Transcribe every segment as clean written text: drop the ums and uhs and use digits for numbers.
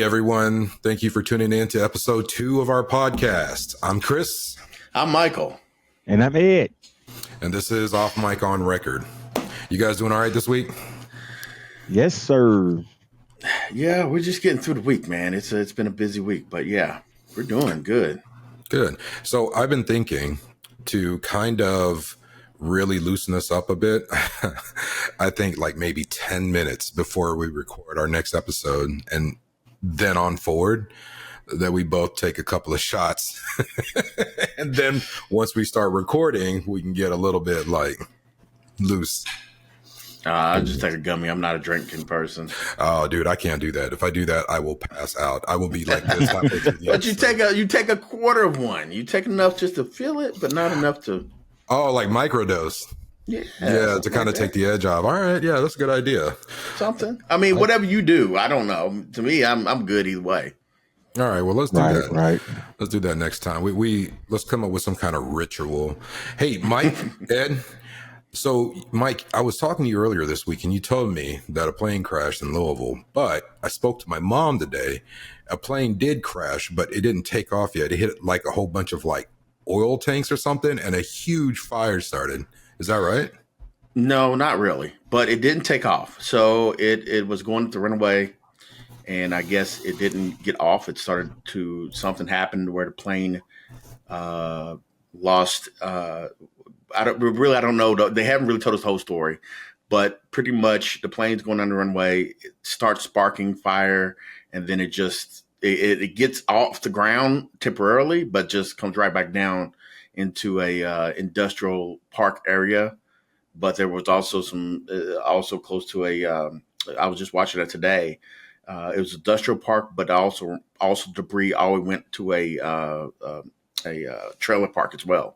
everyone. Thank you for tuning in to episode 2 of our podcast. I'm Chris. I'm Michael. And I'm Ed. And this is Off Mic on Record. You guys doing all right this week? Yes, sir. Yeah, we're just getting through the week, man. It's been a busy week, but yeah, we're doing good. Good. So I've been thinking to kind of really loosen this up a bit. I think like maybe 10 minutes before we record our next episode, and then on forward, that we both take a couple of shots. And then once we start recording, we can get a little bit like loose. I'll just take a gummy. I'm not a drinking person. Oh, dude, I can't do that. If I do that, I will pass out. I will be like this. But you take a quarter of one. You take enough just to feel it, but not enough to. Oh, like microdose. Yeah, to kind of take the edge off. All right, yeah, that's a good idea. Something. I mean, whatever you do, I don't know. To me, I'm good either way. All right, well, let's do that. Right. Let's do that next time. We let's come up with some kind of ritual. Hey, Mike, Ed. So, Mike, I was talking to you earlier this week, and you told me that a plane crashed in Louisville. But I spoke to my mom today. A plane did crash, but it didn't take off yet. It hit like a whole bunch of like oil tanks or something, and a huge fire started. Is that right? No, not really. But it didn't take off. So it was going to run away, and I guess it didn't get off. It started to, something happened where the plane lost. I don't know. They haven't really told us the whole story, but pretty much the plane's going on the runway. It starts sparking fire, and then it gets off the ground temporarily, but just comes right back down into a industrial park area. But there was also also close to I was just watching that today. It was an industrial park, but also debris all went to a trailer park as well.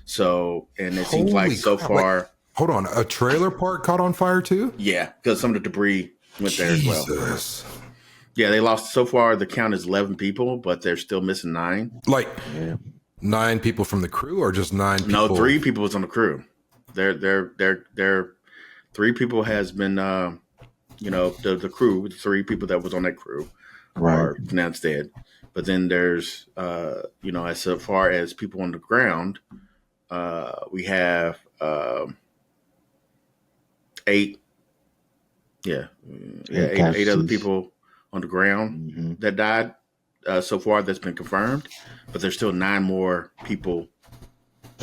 So, and it seems like so far. Wait, hold on, a trailer park caught on fire too? Yeah, because some of the debris went there as well. Jesus. Yeah, they lost, so far the count is 11 people, but they're still missing 9. Like 9 people from the crew, or just 9 people? No, 3 people was on the crew. They're 3 people has been, the crew, the 3 people that was on that crew are pronounced dead. But then there's, as far as people on the ground, we have 8 other people on the ground that died so far that's been confirmed, but there's still 9 more people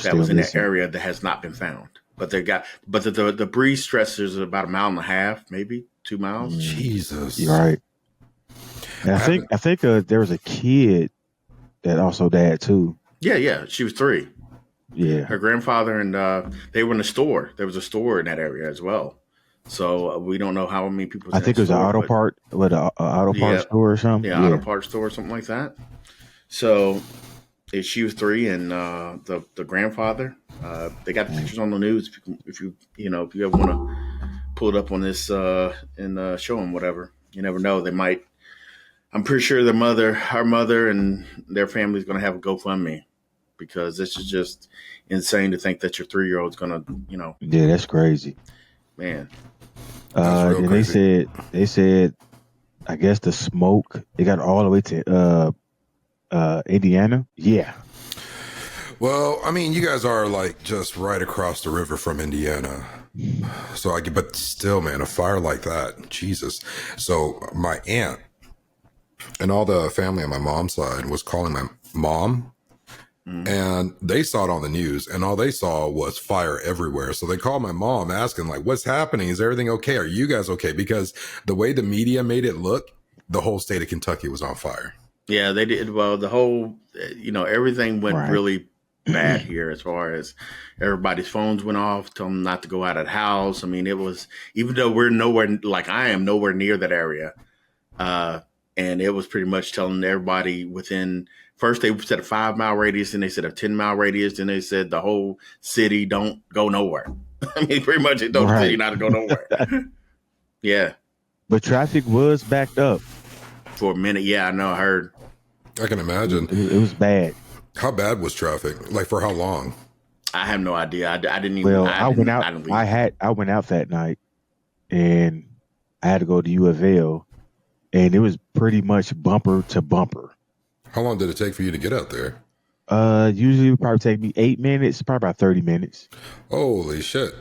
that was in that area that has not been found. But the debris stress is about 1.5 miles, maybe 2 miles. Jesus, right. And I think there was a kid that also died too. Yeah, she was 3. Yeah, her grandfather and they were in a store. There was a store in that area as well. So we don't know how many people. I think it was an auto part store or something. Yeah, auto parts store or something like that. So she was 3, and the grandfather. They got the pictures on the news. If you ever want to pull it up on this and show them whatever, you never know. They might. I'm pretty sure her mother, and their family is going to have a GoFundMe. Because this is just insane to think that your 3-year-old's gonna, Yeah, that's crazy, man. That's crazy. They said, I guess the smoke it got all the way to Indiana. Yeah. Well, I mean, you guys are like just right across the river from Indiana, so but still, man, a fire like that, Jesus. So my aunt and all the family on my mom's side was calling my mom. And they saw it on the news, and all they saw was fire everywhere. So they called my mom asking, like, what's happening? Is everything okay? Are you guys okay? Because the way the media made it look, the whole state of Kentucky was on fire. Yeah, they did. Well, the whole, everything went really bad here as far as everybody's phones went off, telling them not to go out of the house. I mean, it was, even though we're nowhere, like I am nowhere near that area. And it was pretty much telling everybody within. First, they said a 5-mile radius, then they said a 10-mile radius, then they said the whole city don't go nowhere. I mean, pretty much it told the city not to go nowhere. Yeah. But traffic was backed up. For a minute, yeah, I know, I heard. I can imagine. It was bad. How bad was traffic? Like, for how long? I have no idea. I didn't even. Well, I went out. I went out that night, and I had to go to U of L, and it was pretty much bumper to bumper. How long did it take for you to get out there? Usually it would probably take me 8 minutes, probably about 30 minutes. Holy shit.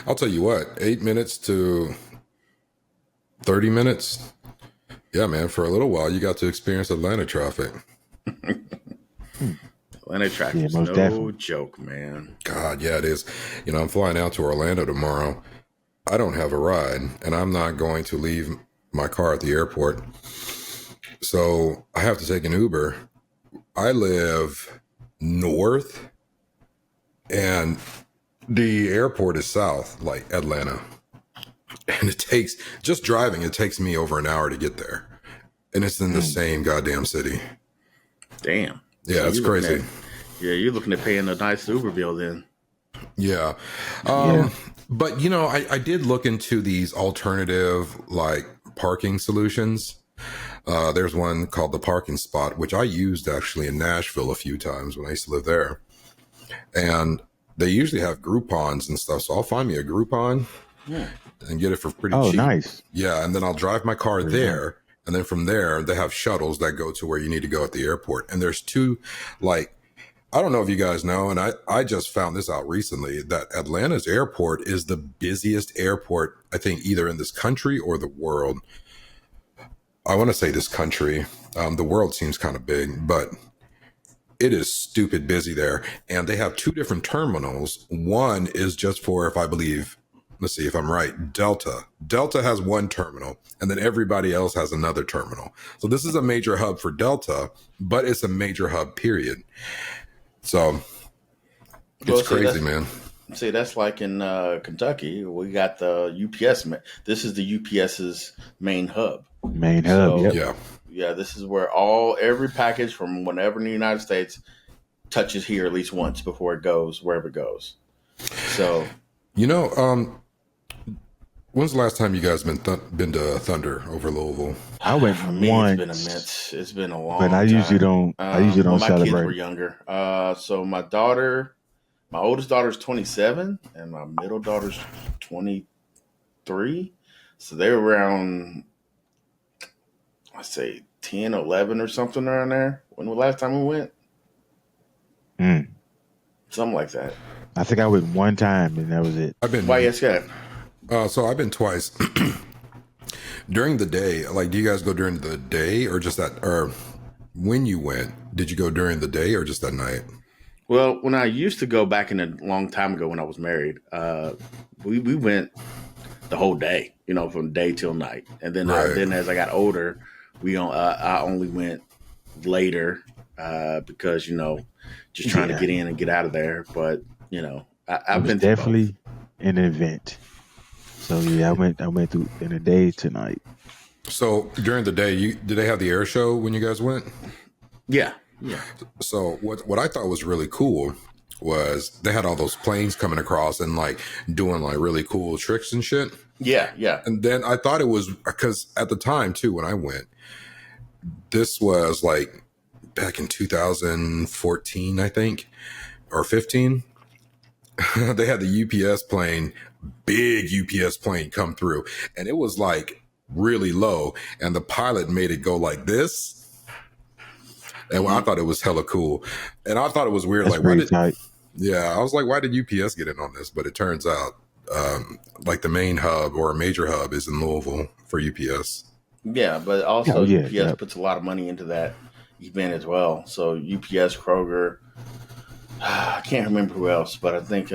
I'll tell you what, 8 minutes to 30 minutes. Yeah, man, for a little while, you got to experience Atlanta traffic. Atlanta traffic Yeah, is most no definitely. joke, man. God, yeah, it is. You know, I'm flying out to Orlando tomorrow. I don't have a ride, and I'm not going to leave my car at the airport. So I have to take an Uber. I live north, and the airport is south, like Atlanta. And it takes, just driving, it takes me over an hour to get there. And it's in the same goddamn city. Damn. Yeah, So it's you're looking crazy. you're looking at paying a nice Uber bill then. Yeah. Yeah. But, you know, I did look into these alternative, like, parking solutions. There's one called the Parking Spot, which I used actually in Nashville a few times when I used to live there. And they usually have Groupons and stuff. So I'll find me a Groupon and get it for pretty Oh, cheap. nice. Yeah. And then I'll drive my car Very there. And then from there, they have shuttles that go to where you need to go at the airport. And there's two, like, I don't know if you guys know, and I just found this out recently, that Atlanta's airport is the busiest airport, I think, either in this country or the world. I want to say this country. The world seems kind of big, but it is stupid busy there. And they have two different terminals. One is just for, if I believe, let's see if I'm right, Delta. Delta has one terminal, and then everybody else has another terminal. So this is a major hub for Delta, but it's a major hub, period. So it's crazy, man. See, that's like in Kentucky. We got the UPS. This is the UPS's main hub. Main hub. So, Yep. Yeah. Yeah, this is where every package from whenever in the United States touches here at least once before it goes wherever it goes. So, You know, when's the last time you guys been to Thunder over Louisville? I went for me, once, it's been a minute. It's been a long but I time. usually don't. I usually don't when my kids were celebrate. younger. So my oldest daughter's 27, and my middle daughter's 23. So they were around, I say 10, 11 or something around there. When was the last time we went? Mm. Something like that. I think I went one time, and that was it. I've been. Why, yes, yeah. So I've been twice. During the day, like, do you guys go during the day or just that? Or when you went, did you go during the day or just that night? Well, when I used to go back in a long time ago when I was married, we went the whole day, from day till night. And then Right. then as I got older, I only went later because just trying to Yeah. get in and get out of there. But It I've was been to both. definitely an event. So yeah, I went through in a day tonight. So during the day, did they have the air show when you guys went? Yeah. So what I thought was really cool was they had all those planes coming across and like doing like really cool tricks and shit. Yeah. And then I thought it was because at the time too, when I went, this was like back in 2014, I think, or 15. They had the UPS plane, big UPS plane come through, and it was like really low, and the pilot made it go like this. And I thought it was hella cool. And I thought it was weird. That's Like, why pretty did, tight. yeah, I was like, why did UPS get in on this? But it turns out, like the main hub or a major hub is in Louisville for UPS. Yeah, but also Oh, yeah, UPS yeah. puts a lot of money into that event as well. So UPS, Kroger, I can't remember who else, but I think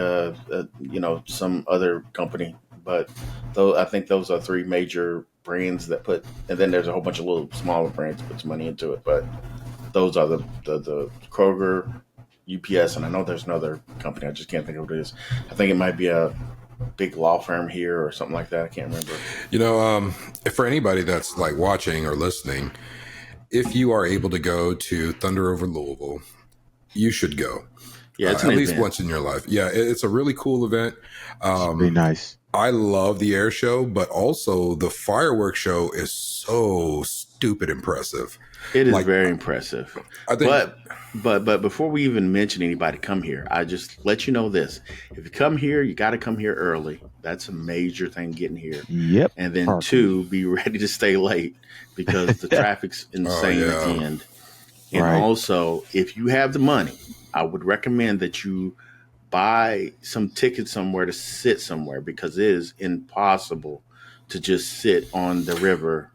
some other company. But I think those are three major brands that put, and then there's a whole bunch of little smaller brands that puts money into it. But those are the Kroger, UPS, and I know there's another company. I just can't think of what it is. I think it might be a big law firm here or something like that. I can't remember. For anybody that's like watching or listening, if you are able to go to Thunder over Louisville, you should go. Yeah, it's at an least event. once in your life. Yeah, it's a really cool event. Pretty nice. I love the air show, but also the fireworks show is so stupid impressive. It is Like, very impressive. I think, But before we even mention anybody come here, I just let you know this. If you come here, you got to come here early. That's a major thing getting here. Yep. And then Parking. 2, be ready to stay late because the traffic's insane at the yeah. end. And Right. also, if you have the money, I would recommend that you buy some tickets somewhere to sit somewhere because it is impossible to just sit on the river.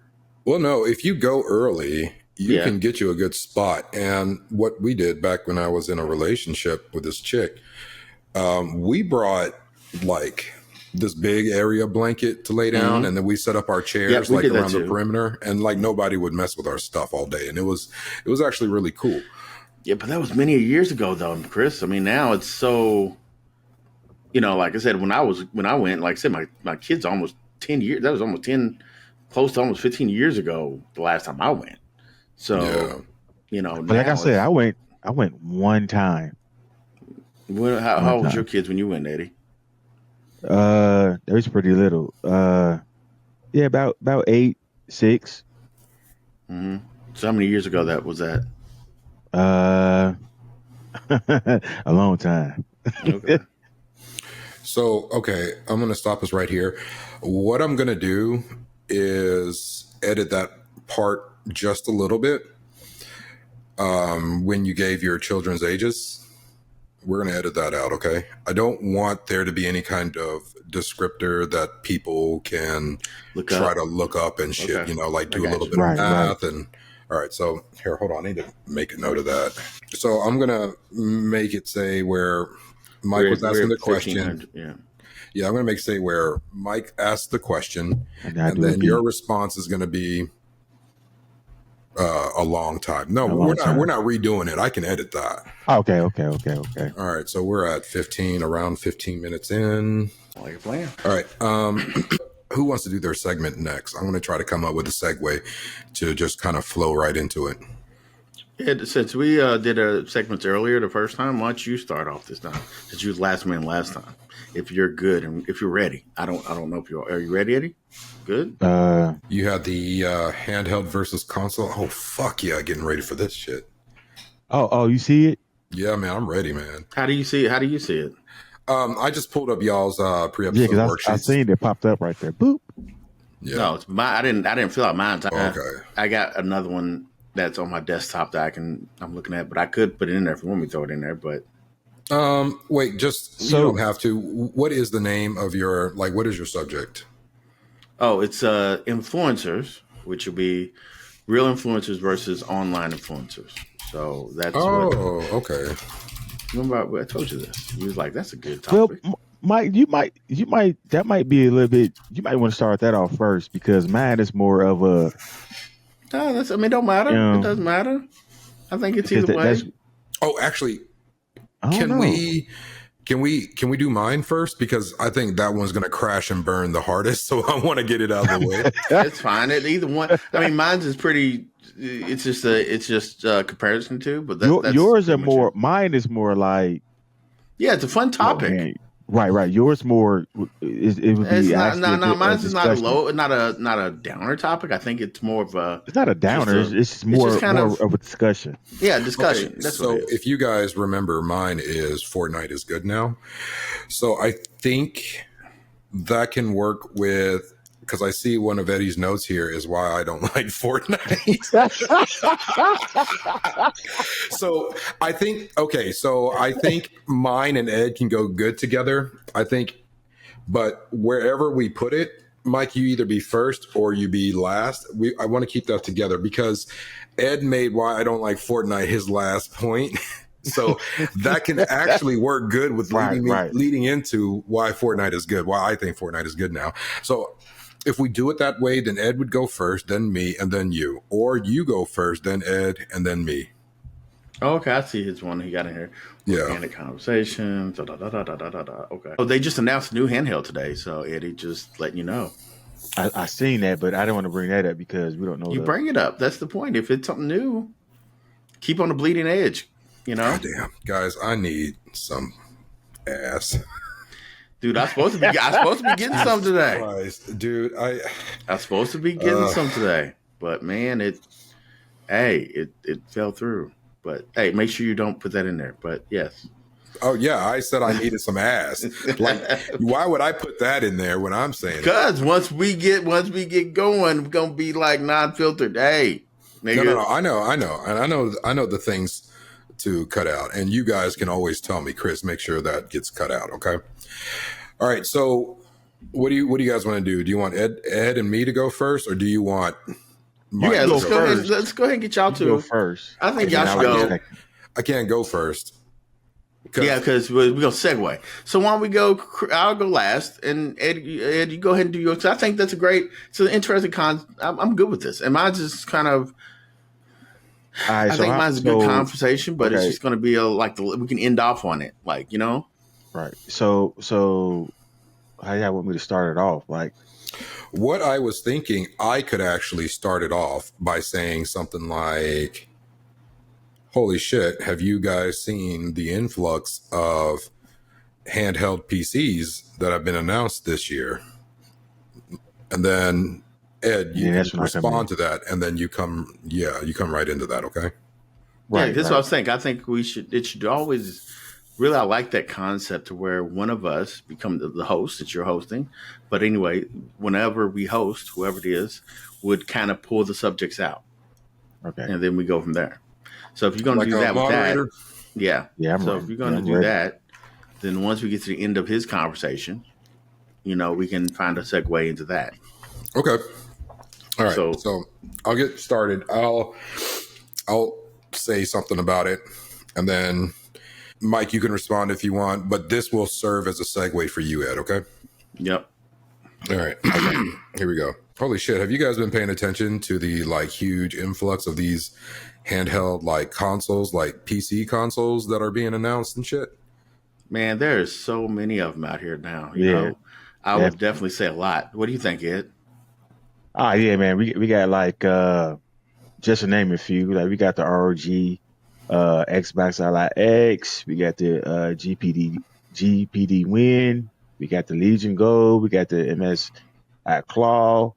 Well, no, if you go early, you Yeah. can get you a good spot. And what we did back when I was in a relationship with this chick, we brought like this big area blanket to lay down, and then we set up our chairs we like did that around the too. perimeter, and like nobody would mess with our stuff all day. And it was actually really cool. Yeah, but that was many years ago, though, Chris. I mean, now it's so, like I said, when I went, like I said, my kids almost 10 years. That was almost 10, close to almost 15 years ago. The last time I went. So, Yeah. But like I said, I went one time. How old was your kids when you went, Eddie? They was pretty little. Yeah, about 8, 6. Mm-hmm. So how many years ago that was that? A long time. Okay. So, okay, I'm going to stop us right here. What I'm going to do is edit that part just a little bit. When you gave your children's ages, we're going to edit that out, okay? I don't want there to be any kind of descriptor that people can try to look up and shit, Okay. like do a little bit Right, of math. And all right, so here, hold on. I need to make a note of that. So I'm going to make it say where Mike was asking the question. Yeah, I'm going to make it say where Mike asked the question, and then your response is going to be a long time. No, we're not redoing it. I can edit that. Okay. All right, so we're at around 15 minutes in. Like a plan. All right. Who wants to do their segment next? I'm going to try to come up with a segue to just kind of flow right into it. Yeah, since we did a segment earlier the first time, why don't you start off this time? Since you was last man last time. If you're good and if you're ready. I don't know if you are. Are you ready, Eddie? Good? You had the handheld versus console. Oh, fuck yeah, getting ready for this shit. Oh, you see it? Yeah, man, I'm ready, man. How do you see it? I just pulled up y'all's pre-episode worksheets. I seen it popped up right there. Boop. Yeah. No, it's I didn't fill out mine. Okay. I got another one that's on my desktop that I'm looking at, but I could put it in there if you want me to throw it in there. But wait, you don't have to. What is the name of what is your subject? Oh, it's influencers, which will be real influencers versus online influencers. So that's okay. Remember I told you this. You was like, that's a good topic. Well, Mike, that might be a little bit. You might want to start that off first because mine is more of a. No, it don't matter. It doesn't matter. I think it's either way. Actually, can we do mine first? Because I think that one's going to crash and burn the hardest. So I want to get it out of the way. It's fine. Either one. I mean, mine's is pretty. It's just a comparison to. But yours are more. Mine is more like. Yeah, it's a fun topic. Right. Yours more. It would be. No. Mine's is not a downer topic. I think it's more of a. It's not a downer. It's more of a discussion. Yeah, discussion. Okay, so if you guys remember, mine is Fortnite is good now. So I think that can work with. Because I see one of Eddie's notes here is why I don't like Fortnite. So I think mine and Ed can go good together. I think, but wherever we put it, Mike, you either be first or you be last. I want to keep that together because Ed made why I don't like Fortnite his last point. So that can actually work good with leading into why Fortnite is good, why I think Fortnite is good now. So if we do it that way, then Ed would go first, then me, and then you. Or you go first, then Ed, and then me. Oh, okay, I see his one he got in here. Yeah. Organic conversations. Okay. Oh, they just announced a new handheld today, so Eddie, just letting you know. I seen that, but I don't want to bring that up because we don't know. You bring it up. That's the point. If it's something new, keep on the bleeding edge. God damn, guys, I need some ass. Dude, I'm supposed to be getting some today. Christ, dude, I'm supposed to be getting some today. but man, it fell through. But hey, make sure you don't put that in there. But yes. Oh yeah, I said I needed some ass. Like, why would I put that in there when I'm saying it? Because once we get going, we're gonna be like non-filtered. Hey, No. nigga. I know the things to cut out, and you guys can always tell me, Chris, make sure that gets cut out. Okay. All right. So, what do you guys want to do? Do you want Ed and me to go first, or do you want Mike Yeah, to let's go go ahead. first? Let's go ahead and get y'all You go to. first, I think and y'all then should I'll go go. second. I can't go first. Yeah, because we're gonna segue. So why don't we go? I'll go last, and Ed, you go ahead and do yours. 'Cause I think that's a great. It's an interesting I'm good with this, and mine's just kind of. All right, I think mine's a good so conversation, but it's okay, just going to be we can end off on it, like right. So how y'all want me to start it off? Like, What I was thinking, I could actually start it off by saying something like, holy shit, have you guys seen the influx of handheld PCs that have been announced this year? And then, Ed, and you then can that's when I come in. respond to that, and then you come right into that, okay? Yeah, Right, that's what I right. was thinking. I think it should always really. I like that concept to where one of us become the host that you're hosting. But anyway, whenever we host, whoever it is, would kind of pull the subjects out, Okay. and then we go from there. So if you're going to Like do a that with that, moderator? yeah. Yeah, I'm So if ready. you're going Yeah, to I'm do ready. that, then once we get to the end of his conversation, we can find a segue into that. Okay. All right. So So I'll get started. I'll say something about it, and then Mike, you can respond if you want, but this will serve as a segue for you, Ed, okay? yep. All right. Okay. Here we go. Holy shit, have you guys been paying attention to the like huge influx of these handheld like consoles, like PC consoles that are being announced and shit? Man, there's so many of them out here now. Yeah, I would definitely. definitely say a lot. What do you think, Ed? Ah, yeah, man. We got like just to name a few. Like we got the ROG, Xbox Ally X. We got the GPD Win. We got the Legion Gold. We got the MS Claw.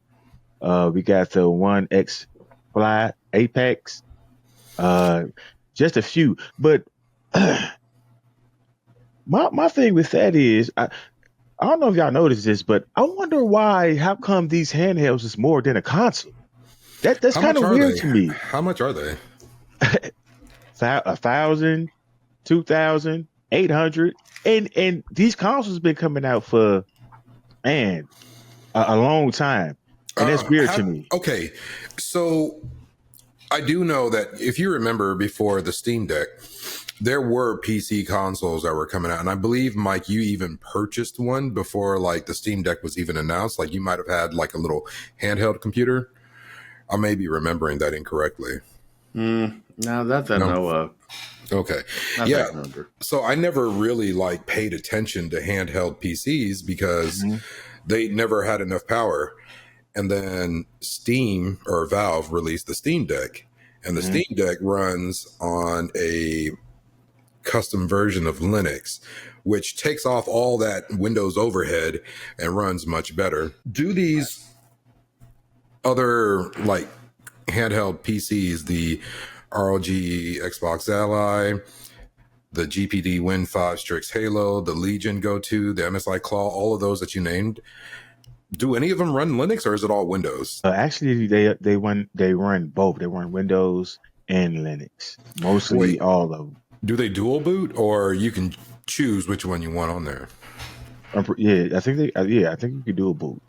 We got the One X Fly Apex. Uh, just a few. But my thing with that is I don't know if y'all noticed this, but I wonder why. How come these handhelds is more than a console? That's How kind much of are weird they? to me. How much are they? 1,000, 2,000, 800, and these consoles been coming out for man a long time, and that's weird to me. Okay, so I do know that if you remember before the Steam Deck, there were PC consoles that were coming out, and I believe Mike, you even purchased one before like the Steam Deck was even announced. Like you might have had like a little handheld computer. I may be remembering that incorrectly. Now that I No. know of, Okay. not that I Yeah. can remember. So I never really like paid attention to handheld PCs because Hmm. they never had enough power. And then Steam or Valve released the Steam Deck, and the Hmm. Steam Deck runs on a custom version of Linux, which takes off all that Windows overhead and runs much better. Do these other like handheld PCs, the ROG Xbox Ally, the GPD Win 5 Strix Halo, the Legion Go 2, the MSI Claw, all of those that you named, do any of them run Linux or is it all Windows? Actually, they run both. They run Windows and Linux. Mostly Wait, all of them. do they dual boot or you can choose which one you want on there? Yeah, I think yeah, I think you could do a boot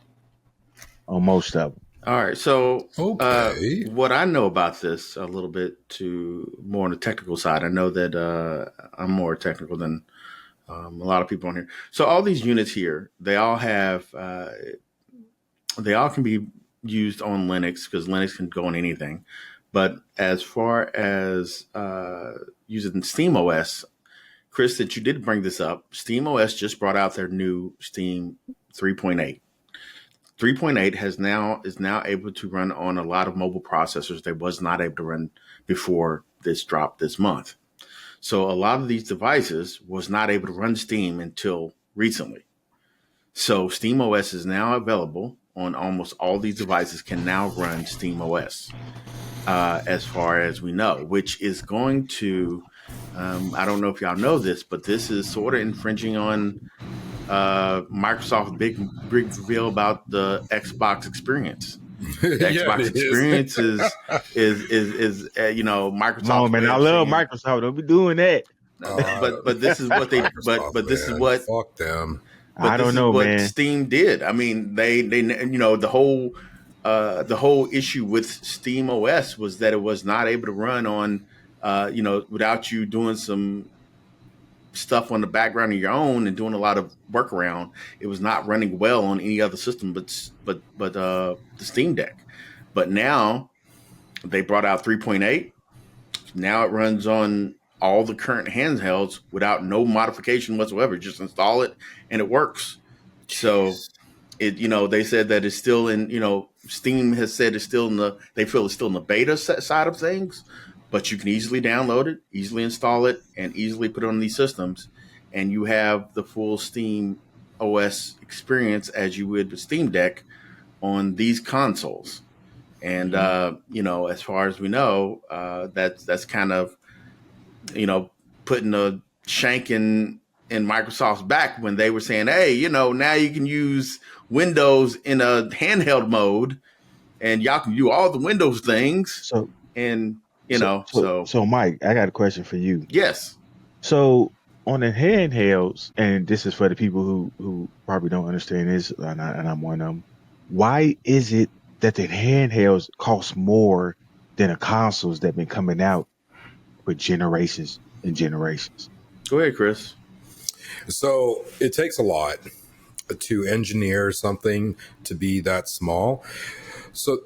on most of them. All right. So, Okay. what I know about this a little bit to more on the technical side, I know that I'm more technical than a lot of people on here. So, all these units here, they all can be used on Linux because Linux can go on anything. But as far as using Steam OS, Chris, that you did bring this up, Steam OS just brought out their new Steam 3.8. 3.8 is now able to run on a lot of mobile processors that was not able to run before this dropped this month. So a lot of these devices was not able to run Steam until recently. So Steam OS is now available on almost all these devices can now run Steam OS, as far as we know, which is going to, I don't know if y'all know this, but this is sort of infringing on Microsoft's big reveal about the Xbox experience. The Yeah, Xbox it is. experience is Come on, Microsoft's man. way I of love saying, Microsoft. Don't be doing that. but this is what they Microsoft, but this is man. what Fuck them. I don't know, man. Steam did. I mean, they the whole issue with Steam OS was that it was not able to run on without you doing some stuff on the background of your own and doing a lot of workaround. It was not running well on any other system but the Steam Deck. But now they brought out 3.8. Now it runs on all the current handhelds without no modification whatsoever. Just install it and it works. So Jeez. they said that it's still in, Steam has said they feel it's still in the beta side of things, but you can easily download it, easily install it, and easily put it on these systems. And you have the full Steam OS experience as you would the Steam Deck on these consoles. And, as far as we know, that's kind of, putting a shank in Microsoft's back when they were saying, hey, now you can use Windows in a handheld mode and y'all can do all the Windows things. So, And, so, Mike, I got a question for you. yes. So, on the handhelds, and this is for the people who probably don't understand this, and I'm one of them. Why is it that the handhelds cost more than the consoles that been coming out for generations and generations? Go ahead, Chris. So it takes a lot to engineer something to be that small. So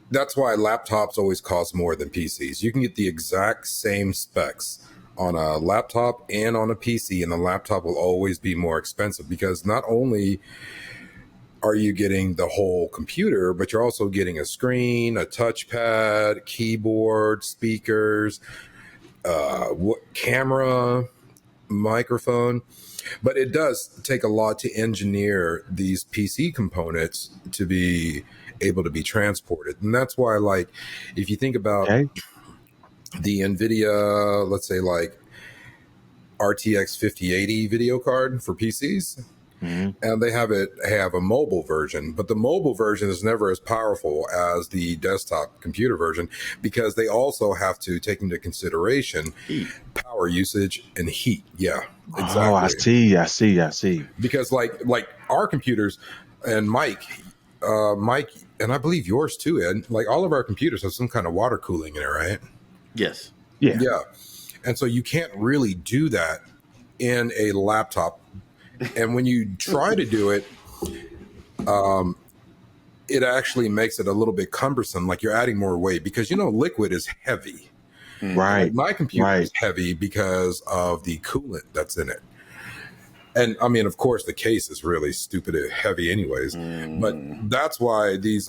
that's why laptops always cost more than PCs. You can get the exact same specs on a laptop and on a PC, and the laptop will always be more expensive because not only are you getting the whole computer, but you're also getting a screen, a touchpad, keyboard, speakers, camera, microphone. But it does take a lot to engineer these PC components to be able to be transported. And that's why, like, if you think about the NVIDIA, let's say like RTX 5080 video card for PCs, and they have a mobile version, but the mobile version is never as powerful as the desktop computer version because they also have to take into consideration power usage and heat. Yeah, exactly. Oh, I see. Because like our computers, and Mike, and I believe yours too, Ed. Like all of our computers have some kind of water cooling in it, right? Yes. Yeah. And so you can't really do that in a laptop. And when you try to do it, it actually makes it a little bit cumbersome. Like you're adding more weight because liquid is heavy. Right. Like my computer is heavy because of the coolant that's in it. And I mean, of course, the case is really stupid heavy, anyways. But that's why these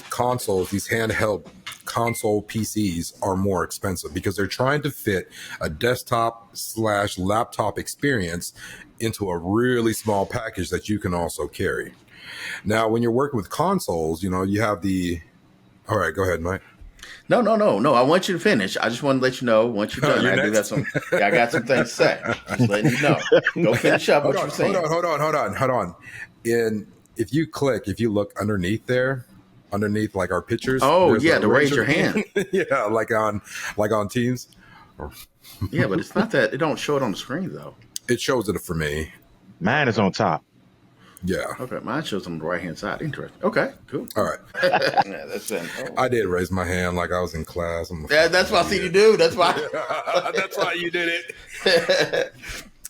consoles, these handheld console PCs, are more expensive because they're trying to fit a desktop/laptop experience into a really small package that you can also carry. Now, when you're working with consoles, you have the. All right, go ahead, Mike. No. I want you to finish. I just want to let you know once you're done. I got some things to say. Just letting you know. Go finish up what you're saying. Hold on. And if you look underneath like our pictures. Oh yeah, to raise your hand. Yeah, like on Teams. Yeah, but it's not that. It don't show it on the screen though. It shows it for me. Mine is on top. Yeah. Okay, mine shows on the right hand side. Interesting. Okay, cool. All right. Yeah, that's it. Oh. I did raise my hand like I was in class. That's why I see you do. That's why. That's why you did it.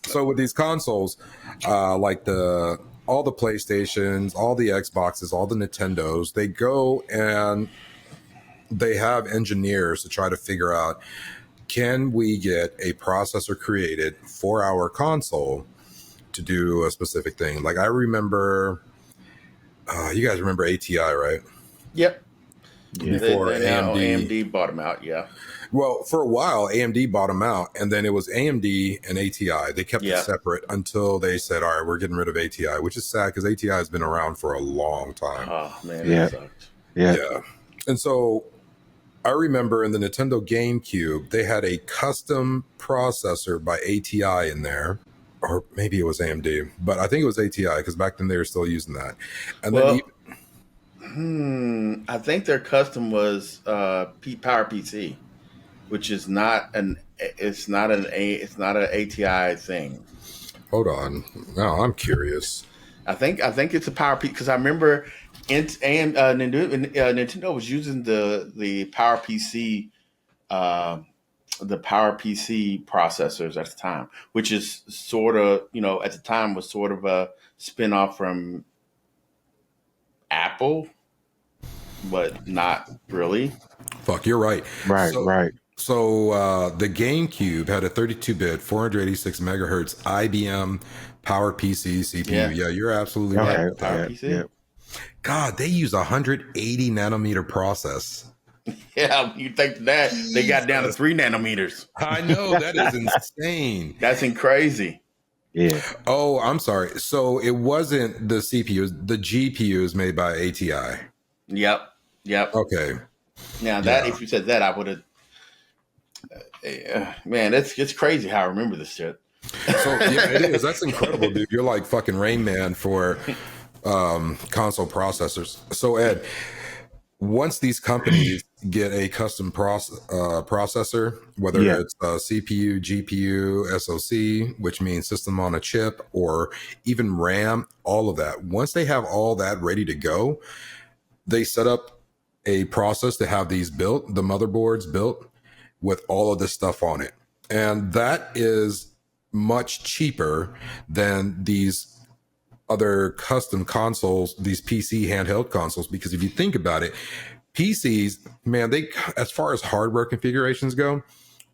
So with these consoles, like all the PlayStations, all the Xboxes, all the Nintendos, they go and they have engineers to try to figure out, can we get a processor created for our console to do a specific thing? Like I remember, you guys remember ATI, right? Yep. Before AMD bought them out, yeah. Well, for a while, AMD bought them out, and then it was AMD and ATI. They kept it Yeah. separate until they said, "All right, we're getting rid of ATI," which is sad because ATI has been around for a long time. Oh man, that Yeah, sucked. yeah. Yeah, and so I remember in the Nintendo GameCube, they had a custom processor by ATI in there, or maybe it was AMD, but I think it was ATI because back then they were still using that. And then Well, I think their custom was Power PC, which is not an it's not an ATI thing. hold on, now I'm curious. I think it's a Power PC because I remember Nintendo was using the Power PC uh, the Power PC processors at the time, which is sort of at the time was sort of a spinoff from Apple, but not really. Fuck, you're right. Right, So, right. the GameCube had a 32-bit, 486 megahertz IBM Power PC CPU. Yeah, Yeah, you're absolutely right yeah, Okay. with Power that. Yeah, yeah. PC. God, they use 180 nanometer process. Yeah, you think that they got down to Jesus. 3 nanometers. I know that is insane. That's crazy. Yeah. Oh, I'm sorry. So it wasn't the CPUs, the GPUs made by ATI. Yep, yep. Okay. Now that Yeah. if you said that, I would have. Man, it's crazy how I remember this shit. So yeah, it is. That's incredible, dude. You're like fucking Rain Man for console processors. So Ed, once these companies get a custom processor, whether Yeah. it's CPU, GPU, SoC, which means system on a chip, or even RAM, all of that, once they have all that ready to go, they set up a process to have these built, the motherboards built with all of this stuff on it. And that is much cheaper than these other custom consoles, these PC handheld consoles, because if you think about it, PCs, man, they, as far as hardware configurations go,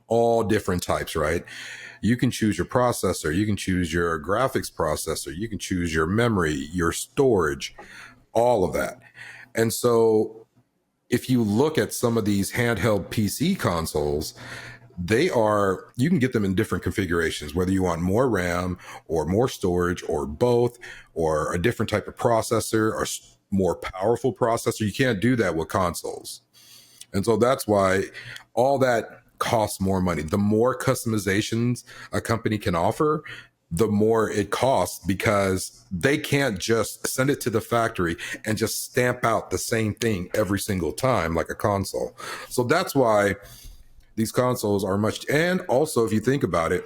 all different types, right? You can choose your processor, you can choose your graphics processor, you can choose your memory, your storage, all of that. And so if you look at some of these handheld PC consoles, you can get them in different configurations, whether you want more RAM or more storage or both, or a different type of processor or more powerful processor. You can't do that with consoles. And so that's why all that costs more money. The more customizations a company can offer, the more it costs, because they can't just send it to the factory and just stamp out the same thing every single time like a console. So that's why these consoles are much. And also, if you think about it,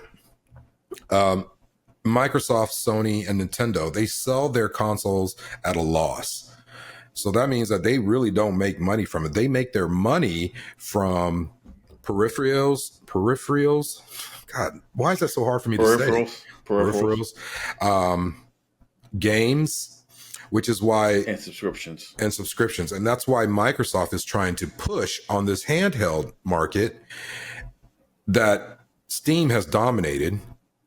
Microsoft, Sony, and Nintendo, they sell their consoles at a loss. So that means that they really don't make money from it. They make their money from peripherals. God, why is that so hard for me to say? Peripherals, Peripherals, games, which is why, and subscriptions. and subscriptions. And that's why Microsoft is trying to push on this handheld market that Steam has dominated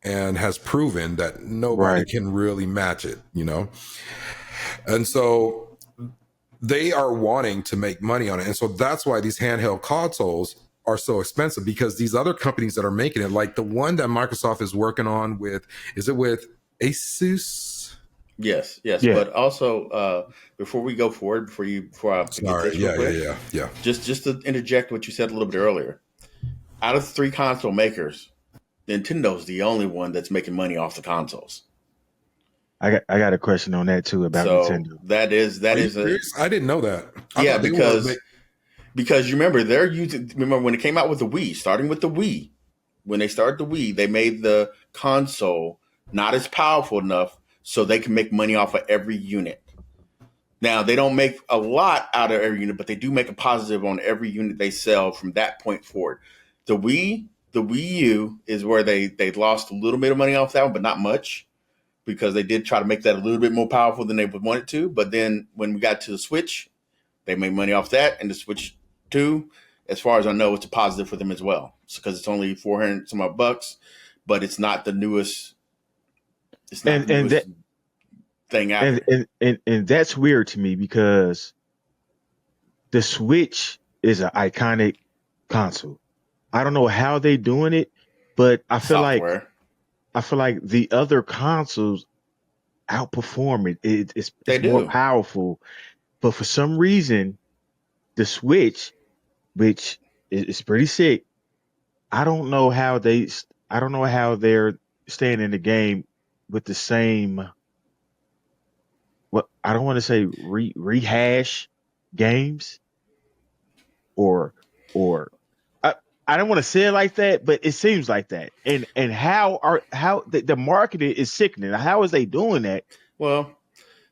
and has proven that nobody Right. can really match it, you know? And so they are wanting to make money on it. And so that's why these handheld consoles are so expensive, because these other companies that are making it, like the one that Microsoft is working on with, is it with Asus? Yes, yes. Yeah. But also, before we go forward, before I forget Sorry. this real Yeah, yeah, quick, yeah, yeah. just to interject what you said a little bit earlier. Out of the three console makers, Nintendo's the only one that's making money off the consoles. I got a question on that too about So Nintendo. that Are you is a serious? I didn't know that. I yeah thought they were because you remember they're using remember when it came out with the Wii, starting with the Wii, when they started the Wii, they made the console not as powerful enough so they can make money off of every unit. Now they don't make a lot out of every unit, but they do make a positive on every unit they sell from that point forward. The Wii U is where they lost a little bit of money off that one, but not much, because they did try to make that a little bit more powerful than they would want it to. But then when we got to the Switch, they made money off that, and the Switch 2, as far as I know, it's a positive for them as well, because it's only 400 some odd bucks, but it's not the newest. It's not And the and that newest thing out there. and that's weird to me because the Switch is an iconic console. I don't know how they doing it, but Software. I feel like the other consoles outperform it. They It's more do. powerful, but for some reason, the Switch, which is pretty sick, I don't know how I don't know how they're staying in the game with the same. What I don't want to say rehash games or or I I don't want to say it like that, but it seems like that. And how the marketing is sickening. How is they doing that? Well,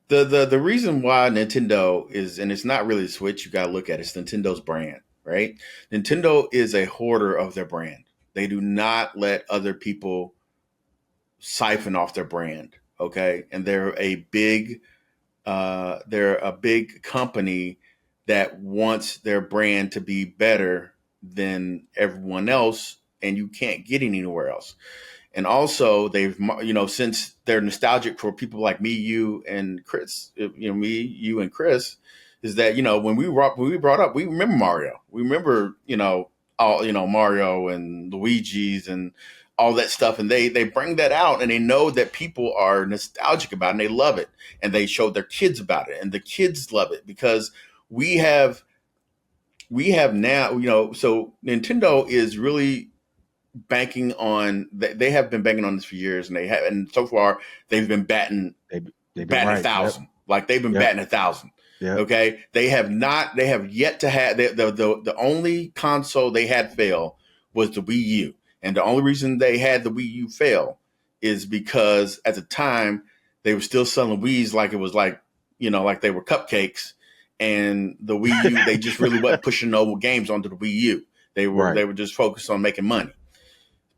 the reason why Nintendo is, and it's not really the Switch, you got to look at it, it's Nintendo's brand, right? Nintendo is a hoarder of their brand. They do not let other people siphon off their brand, okay? And they're a big company that wants their brand to be better than everyone else, and you can't get it anywhere else. And also, they've, since they're nostalgic for people like me, you, and Chris, is that, when we brought up, we remember Mario, we remember, all, Mario and Luigi's and all that stuff, and they bring that out, and they know that people are nostalgic about it, and they love it, and they show their kids about it, and the kids love it because we have we have now, so Nintendo is really banking on, they have been banking on this for years, and and so far they've been They they've been batting a right. Yep. thousand, like they've been Yep. batting a thousand. Yep. Okay, they have yet to have the only console they had fail was the Wii U, and the only reason they had the Wii U fail is because at the time they were still selling Wii's like it was like, like they were cupcakes, and the Wii U, they just really wasn't pushing no games onto the Wii U. Right. They were just focused on making money,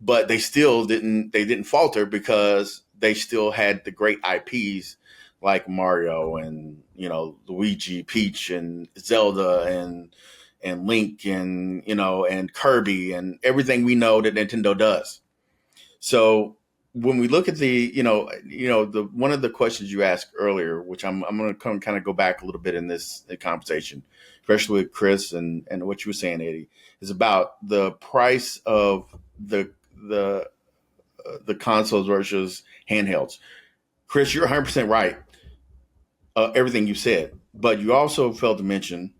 but they didn't falter because they still had the great IPs like Mario and, Luigi, Peach, and Zelda, and Link, and, and Kirby, and everything we know that Nintendo does. So when we look at the one of the questions you asked earlier, which I'm going to kind of go back a little bit in this conversation, especially with Chris and what you were saying, Eddie, is about the price of the the consoles versus handhelds. Chris, you're 100% right. Everything you said, but you also failed to mention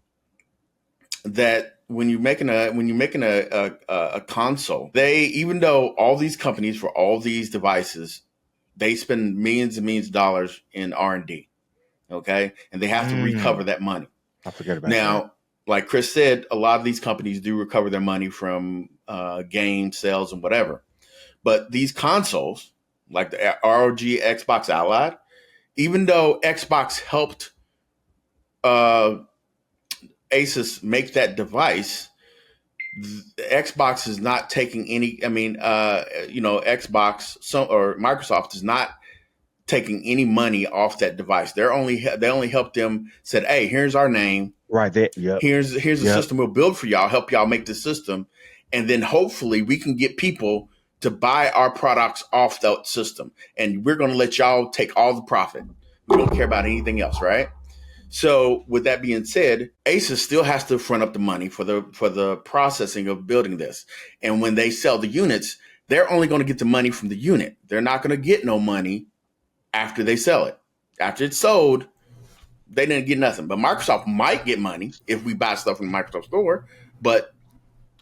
that when you're making a console, they, even though all these companies for all these devices, they spend millions and millions of dollars in R&D, okay, and they have to recover Mm, that money. I forget about that. Now, like Chris said, a lot of these companies do recover their money from game sales and whatever. But these consoles, like the ROG Xbox Ally, even though Xbox helped uh, Asus make that device, Xbox is not taking any. I mean, Xbox, or Microsoft is not taking any money off that device. They only helped them. Said, "Hey, here's our name. Right there. Yep. Here's a Yep. system we'll build for y'all. Help y'all make the system, and then hopefully we can get people to buy our products off that system, and we're going to let y'all take all the profit. We don't care about anything else, right?" So, with that being said, Asus still has to front up the money for the processing of building this. And when they sell the units, they're only going to get the money from the unit. They're not going to get no money after they sell it. After it's sold, they didn't get nothing. But Microsoft might get money if we buy stuff from the Microsoft store, but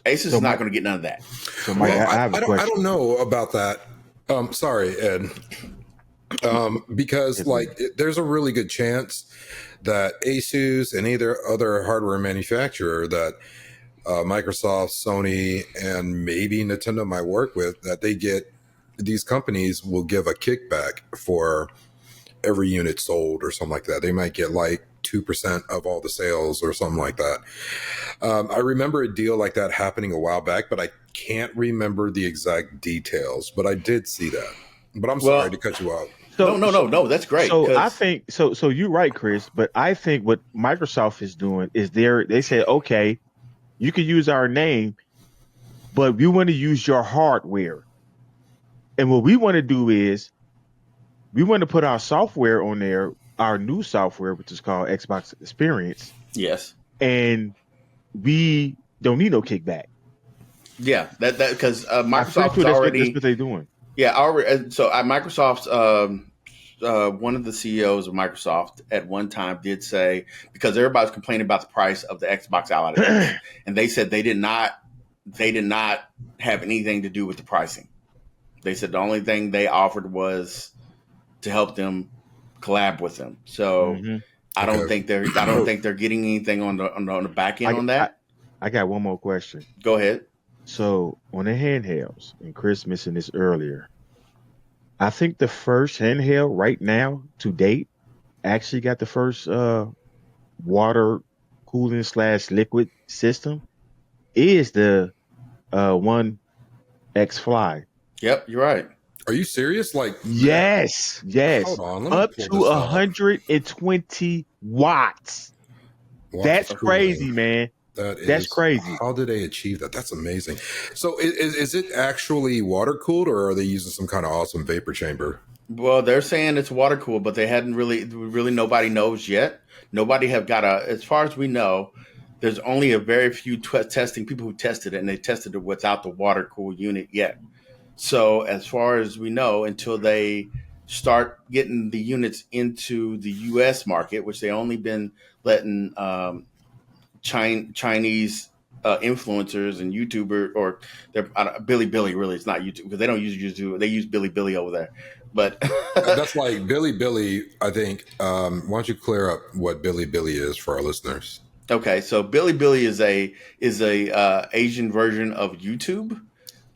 Asus So is not Mike, going to get none of that. so Mike, Well, I have a I don't question. know about that. Sorry, Ed. Because Yes, sir. there's a really good chance that Asus and either other hardware manufacturer that Microsoft, Sony, and maybe Nintendo might work with, that these companies will give a kickback for every unit sold or something like that. They might get like 2% of all the sales or something like that. I remember a deal like that happening a while back, but I can't remember the exact details. But I did see that. But I'm sorry to Well, cut you off. no, So no, no, no. That's great so I because, think so you're right, Chris, but I think what Microsoft is doing is they say, okay, you can use our name, but we want to use your hardware. And what we want to do is we want to put our software on there, our new software, which is called Xbox Experience, yes. and we don't need no kickback. Yeah, that because I'm pretty Microsoft sure is that's already what they're doing. already. So Microsoft's one of the CEOs of Microsoft at one time did say, because everybody's complaining about the price of the Xbox Ally X, and they said they did not have anything to do with the pricing. They said the only thing they offered was to help them collab with them. So hmm Okay. I don't So think they're getting anything on the back end I, on I that. I got one more question. Go ahead. So on the handhelds, and Chris mentioned this earlier, I think the first handheld right now to date actually got the first water cooling slash liquid system is the one X Fly. Yep, you're right. Are you serious? Like, Yes, hold yes, on, let me up pull to this up. 120 watts. Water That's cooling. crazy, man. That That's is, crazy. how did they achieve that? That's amazing. So, is it actually water cooled, or are they using some kind of awesome vapor chamber? Well, they're saying it's water cooled, but they hadn't really nobody knows yet. Nobody have got as far as we know, there's only a very few testing people who tested it, and they tested it without the water cooled unit yet. So, as far as we know, until they start getting the units into the U.S. market, which they only been letting Chinese influencers and YouTuber or they're Billy really it's not YouTube because they don't use YouTube, they use Billy over there, but That's like Billy Billy. I think. Why don't you clear up what Billy Billy is for our listeners? okay, so Billy is a Asian version of YouTube.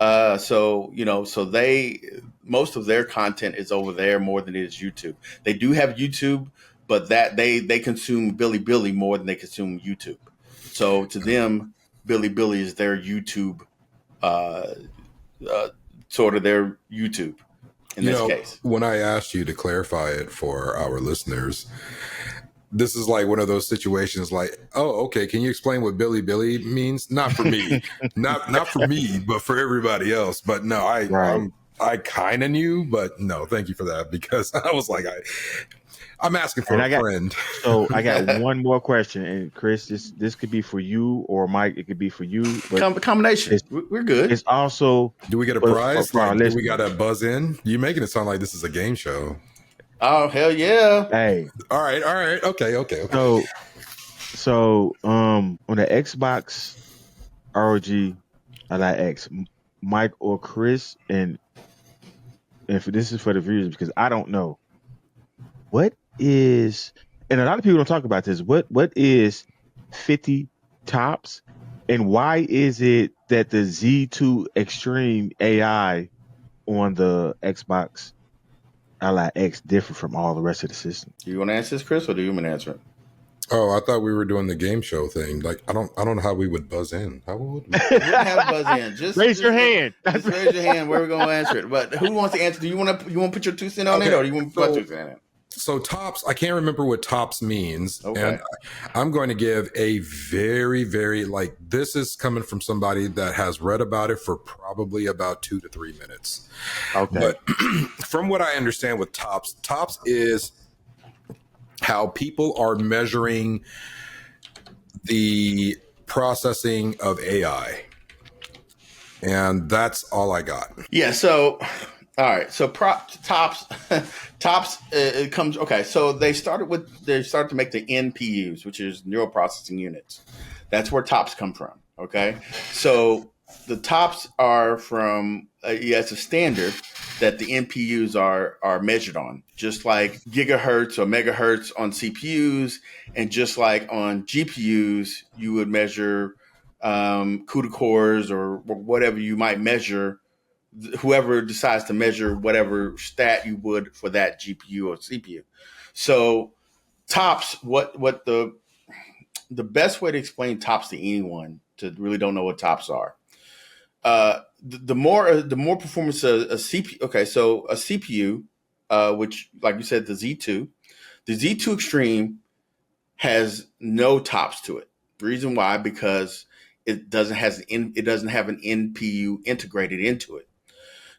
So so they most of their content is over there more than it is YouTube. They do have YouTube, but that they consume Billy more than they consume YouTube. So to them, Billy is their YouTube, uh, uh, sort of their YouTube in You this know, case. when I asked you to clarify it for our listeners, this is like one of those situations like, oh, okay, can you explain what Billy Billy means? Not for me. Not for me, but for everybody else. But no, Right. I kind of knew, but no, thank you for that because I was like I'm asking for And a I got friend. I got one more question, and Chris, this could be for you or Mike. It could be for you, but Combination. it's We're good. it's also Do we get a for, prize? for our Like, do we got listeners. to buzz in? You making it sound like this is a game show. Oh hell yeah! Hey, All right, okay. so on the Xbox ROG Ally X, Mike or Chris, and for this is for the viewers because I don't know what is, and a lot of people don't talk about this. What is 50 tops, and why is it that the Z2 Extreme AI on the Xbox Ally X differ from all the rest of the system? Do you want to answer this, Chris, or do you want me to answer it? Oh, I thought we were doing the game show thing. Like, I don't know how we would buzz in. How would we? You wouldn't have buzz in. Raise your hand. Just raise your hand. We're gonna answer it. But who wants to answer? Do you want to put your 2 cents on it, Okay, or do you want to put my so 2 cents in it? tops. I can't remember what tops means, and Okay. I'm going to give a very like this is coming from somebody that has read about it for probably about 2 to 3 minutes. Okay. But from what I understand with tops, tops is how people are measuring the processing of AI. And that's all I got. Yeah. So, all right. So, tops, tops. It comes. Okay. So they started to make the NPUs, which is neural processing units. That's where tops come from. Okay. So the tops are from. Yeah, it's a standard that the NPUs are measured on, just like gigahertz or megahertz on CPUs, and just like on GPUs, you would measure CUDA cores or whatever you might measure. Whoever decides to measure whatever stat you would for that GPU or CPU. So tops, what the best way to explain tops to anyone to really don't know what tops are. The more performance a CPU. Okay, so a CPU, which like you said, the Z2 Extreme has no tops to it. The reason why, because it doesn't have an NPU integrated into it.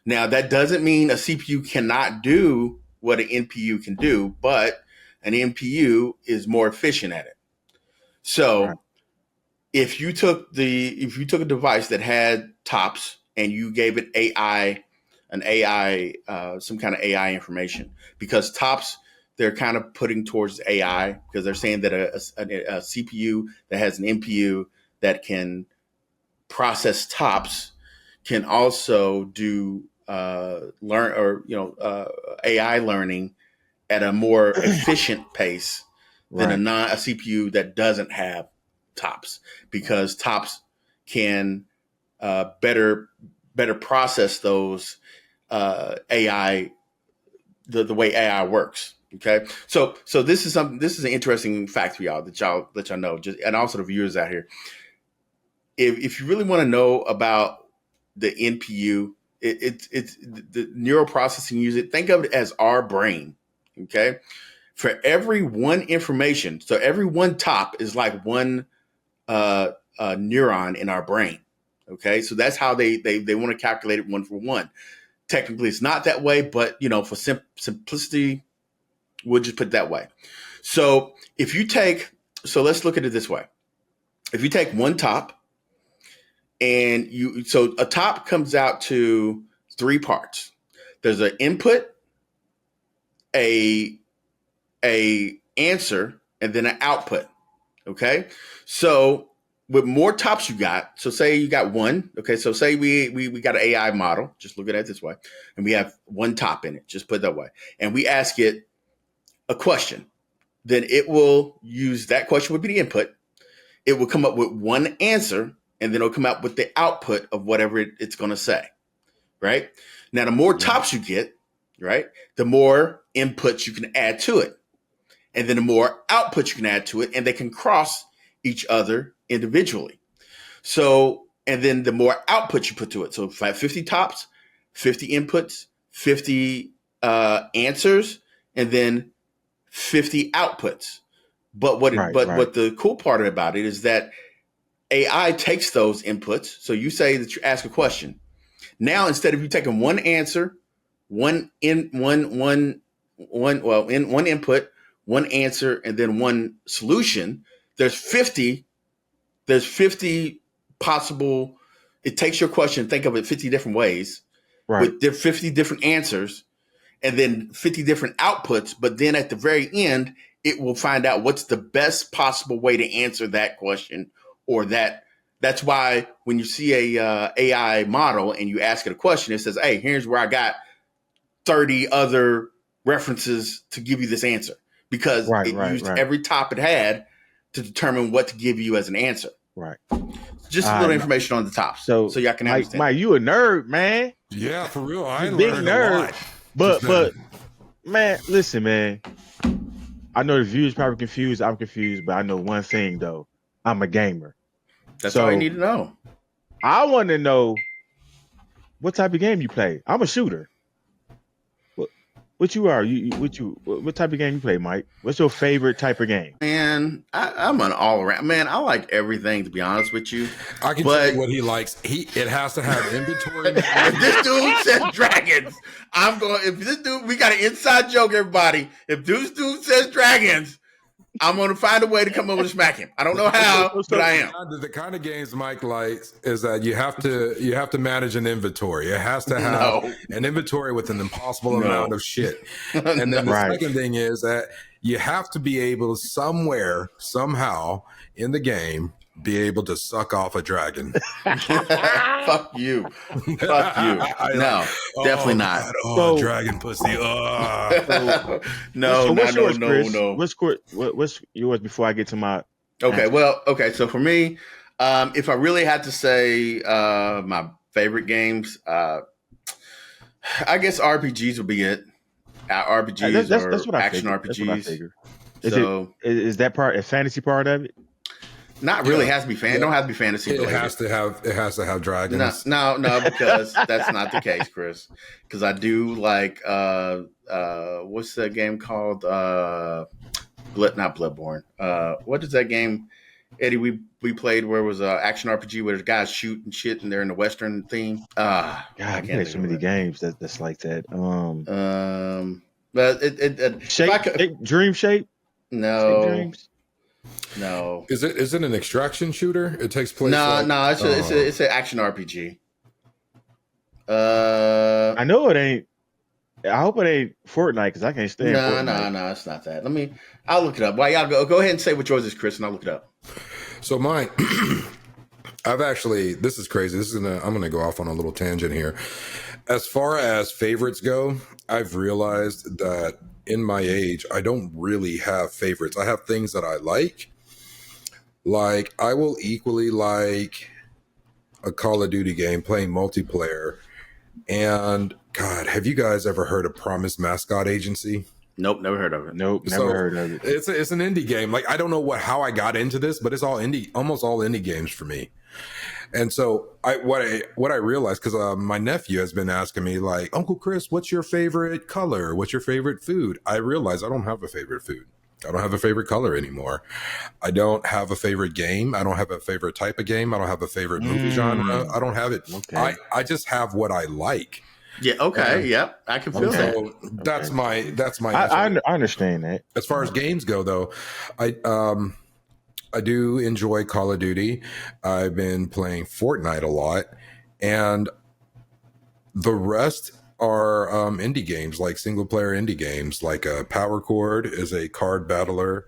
Now that doesn't mean a CPU cannot do what an NPU can do, but an NPU is more efficient at it. Right. So if you took a device that had tops and you gave it an AI, some kind of AI information, because tops they're kind of putting towards AI because they're saying that a CPU that has an NPU that can process tops can also do learn or AI learning at a more efficient pace than Right. a CPU that doesn't have tops, because tops can better process those AI the way AI works. Okay, so this is something. This is an interesting fact for y'all that y'all know, just and also the viewers out here. If you really want to know about the NPU, it's the neural processing unit. Think of it as our brain. Okay, for every one information, so every one top is like one neuron in our brain. Okay, so that's how they want to calculate it one for one. Technically, it's not that way, but for simplicity, we'll just put it that way. So if you take, so let's look at it this way: if you take one top so a top comes out to three parts. There's an input, a answer, and then an output. Okay, so with more tops you got, so say you got one. Okay, so say we got an AI model. Just look at it this way, and we have one top in it. Just put it that way, and we ask it a question. Then it will use that question would be the input. It will come up with one answer, and then it'll come out with the output of whatever it's going to say. Right now, the more Yeah. tops you get, right, the more inputs you can add to it. And then the more output you can add to it, and they can cross each other individually. So, and then the more output you put to it. So if I have 50 tops, 50 inputs, 50 answers, and then 50 outputs. But Right. Right. what the cool part about it is that AI takes those inputs. So you say that you ask a question. Now, instead of you taking one answer, one input, one answer, and then one solution, there's 50. There's 50 possible. It takes your question, think of it 50 different ways Right. with 50 different answers, and then 50 different outputs. But then at the very end, it will find out what's the best possible way to answer that question or that. That's why when you see a AI model and you ask it a question, it says, "Hey, here's where I got 30 other references to give you this answer," because Right. it Right. used Right. every top it had to determine what to give you as an answer. Right. Just a All little right. information on the tops So, so y'all can Mike, understand it. you a nerd, man. Yeah, for real. You I big learned a nerd. lot just But, then. man, listen, man. I know the viewers probably confused. I'm confused, but I know one thing though. I'm a gamer. That's all you So need to know. I want to know what type of game you play. I'm a shooter. What, what you are? What type of game you play, Mike? What's your favorite type of game? Man, I'm an all around man. I like everything, to be honest with you. I can tell you But what he likes. It has to have inventory if management. this dude says dragons, I'm going. If this dude, we got an inside joke, everybody. If this dude says dragons, I'm going to find a way to come over to smack him. I don't know how, but I am. The kind of games Mike likes is that you have to manage an inventory. It has to have No, an inventory with an impossible amount no, of shit. And then the no. Right. second thing is that you have to be able to somewhere, somehow in the game, be able to suck off a dragon. Fuck you. Fuck you. I like, No, definitely oh not. god, oh So, dragon pussy. so, No, what's no, yours, no, Chris? no. What's yours before I get to my Okay, answer? well, okay. So for me, if I really had to say my favorite games, I guess RPGs would be it. RPGs That's or what I action figured. That's what I RPGs. figured. So Is that part a fantasy part of it? not really Yeah, has to be fan. yeah. Don't have to be fantasy It related. has to have No, dragons. no, no, because that's not the case, Chris. Because I do like what's that game called? Not Bloodborne. What is that game, Eddie? We played where it was action RPG where the guys shoot and shit, and they're in the Western theme. I God, we can't play so think many of games that's like that. it. But if I could, Shape, Dream Shape, Shape no, Dreams. No, Is it an extraction shooter? It takes place no, like no. It's an action RPG. Uh, I know it ain't. I hope it ain't Fortnite because I can't stand no, no, Fortnite. no. It's not that. I'll look it up. Why y'all go ahead and say what yours is, Chris, and I'll look it up. so mine. I've actually, this is crazy. I'm gonna go off on a little tangent here. As far as favorites go, I've realized that in my age, I don't really have favorites. I have things that I like. Like I will equally like a Call of Duty game playing multiplayer. And God, have you guys ever heard of Promise Mascot Agency? Nope, never heard of it. Nope, never So heard of it. it's an indie game. Like I don't know how I got into this, but it's all indie, almost all indie games for me. And so what I realized because my nephew has been asking me like, Uncle Chris, what's your favorite color? What's your favorite food? I realized I don't have a favorite food. I don't have a favorite color anymore. I don't have a favorite game. I don't have a favorite type of game. I don't have a favorite movie genre. I don't have it. Okay. I just have what I like. Yeah. Okay. And Yep. I can feel that. so that's Okay. my I answer. understand that. As far as games go, though, I do enjoy Call of Duty. I've been playing Fortnite a lot, and the rest are indie games, like single player indie games. Like Power Chord is a card battler.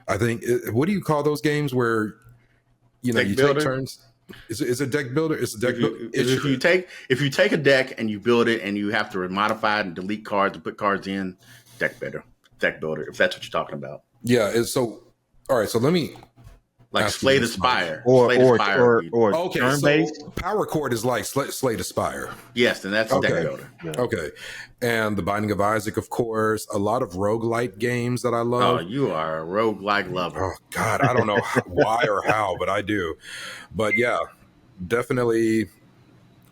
I think. What do you call those games where Deck you builder? take turns? Is it deck builder? It's a deck builder. If you take a deck and you build it and you have to modify it and delete cards and put cards in, deck builder. If that's what you're talking about, Yeah. So all right. So let me like ask you Slay the this, Mike. Spire. Or Slay the Spire. Okay, turn so based. Power Chord is like Slay the Spire. Yes, and that's Okay. deck builder. Yeah. Okay. And The Binding of Isaac, of course. A lot of roguelite games that I Oh, love. you are a roguelike lover. Oh, God. I don't know why or how, but I do. But yeah, definitely.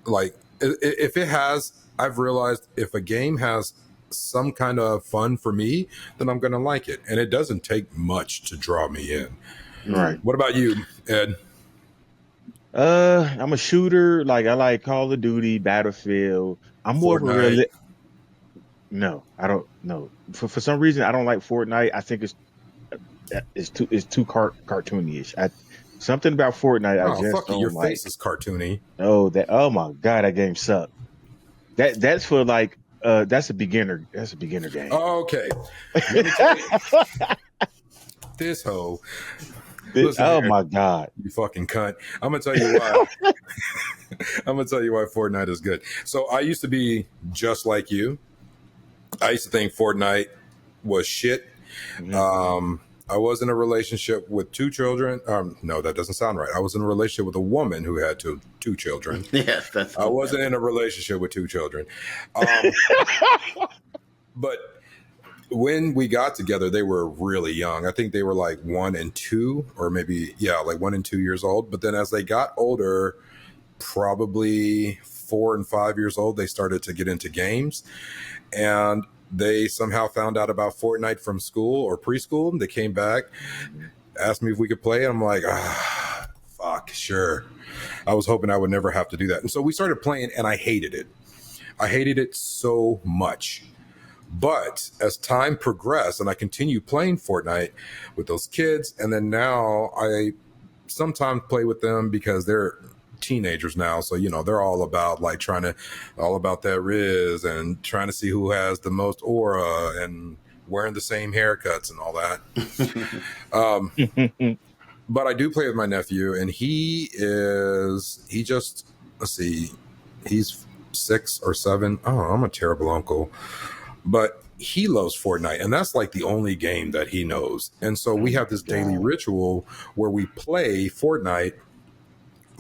Like, if it has, I've realized if a game has some kind of fun for me, then I'm going to like it. And it doesn't take much to draw me in. Right. What about you, Ed? I'm a shooter. Like I like Call of Duty, Battlefield. I'm more of a Fortnite? real. No, I don't. No, for some reason I don't like Fortnite. I think it's too cartoonyish. Something about Fortnite I Oh, just fuck you. Your don't like. face is cartoony. Oh my god, that game sucked. That's for like that's a beginner game. Okay. Let me tell you, this hoe. Listen Oh here, my god. you fucking cunt. I'm gonna tell you why. I'm gonna tell you why Fortnite is good. So I used to be just like you. I used to think Fortnite was shit. Mhm. I was in a relationship with two children. No, that doesn't sound right. I was in a relationship with a woman who had two children. Yes, that's. I wasn't in a relationship with two children. But when we got together, they were really young. I think they were like 1 and 2, or maybe, yeah, like 1 and 2 years old. But then as they got older, probably 4 and 5 years old, they started to get into games. And they somehow found out about Fortnite from school or preschool. They came back, asked me if we could play. And I'm like, fuck, sure. I was hoping I would never have to do that. And so we started playing, and I hated it. I hated it so much. But as time progressed and I continue playing Fortnite with those kids, and then now I sometimes play with them because they're teenagers now. So, they're all about all about that Riz and trying to see who has the most aura and wearing the same haircuts and all that. But I do play with my nephew, and he just, let's see, he's 6 or 7. Oh, I'm a terrible uncle. But he loves Fortnite, and that's like the only game that he knows. And so we have this daily ritual where we play Fortnite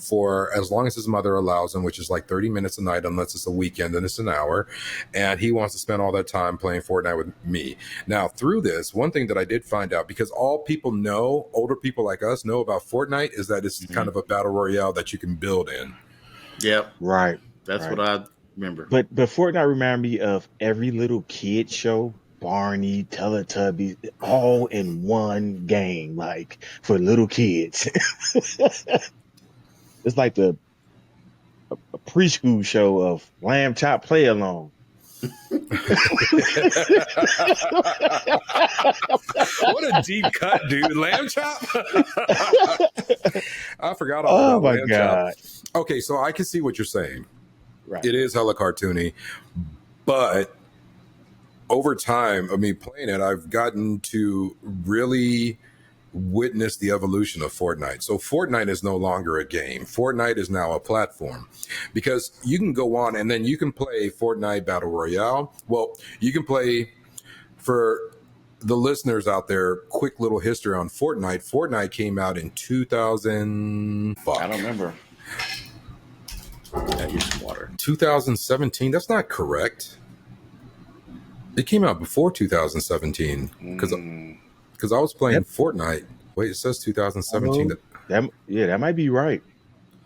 for as long as his mother allows him, which is like 30 minutes a night, unless it's a weekend and it's an hour. And he wants to spend all that time playing Fortnite with me. Now, through this, one thing that I did find out, because all people know, older people like us know about Fortnite, is that it's kind of a battle royale that you can build in. Yep, Right. that's right. what I remember. But Fortnite remind me of every little kid show, Barney, Teletubbies, all in one game, like for little kids. It's like a preschool show of Lamb Chop Play Along. What a deep cut, dude. Lamb chop? I forgot all Oh about my lamb chop. god! Okay, so I can see what you're saying. Right. It is hella cartoony, but over time of me playing it, I've gotten to really witness the evolution of Fortnite. So Fortnite is no longer a game. Fortnite is now a platform because you can go on and then you can play Fortnite Battle Royale. Well, you can play for the listeners out there, quick little history on Fortnite. Fortnite came out in 2000. I don't remember. I use some water. 2017. That's not correct. It came out before 2017 because I was playing Fortnite. Wait, it says 2017. That might be right.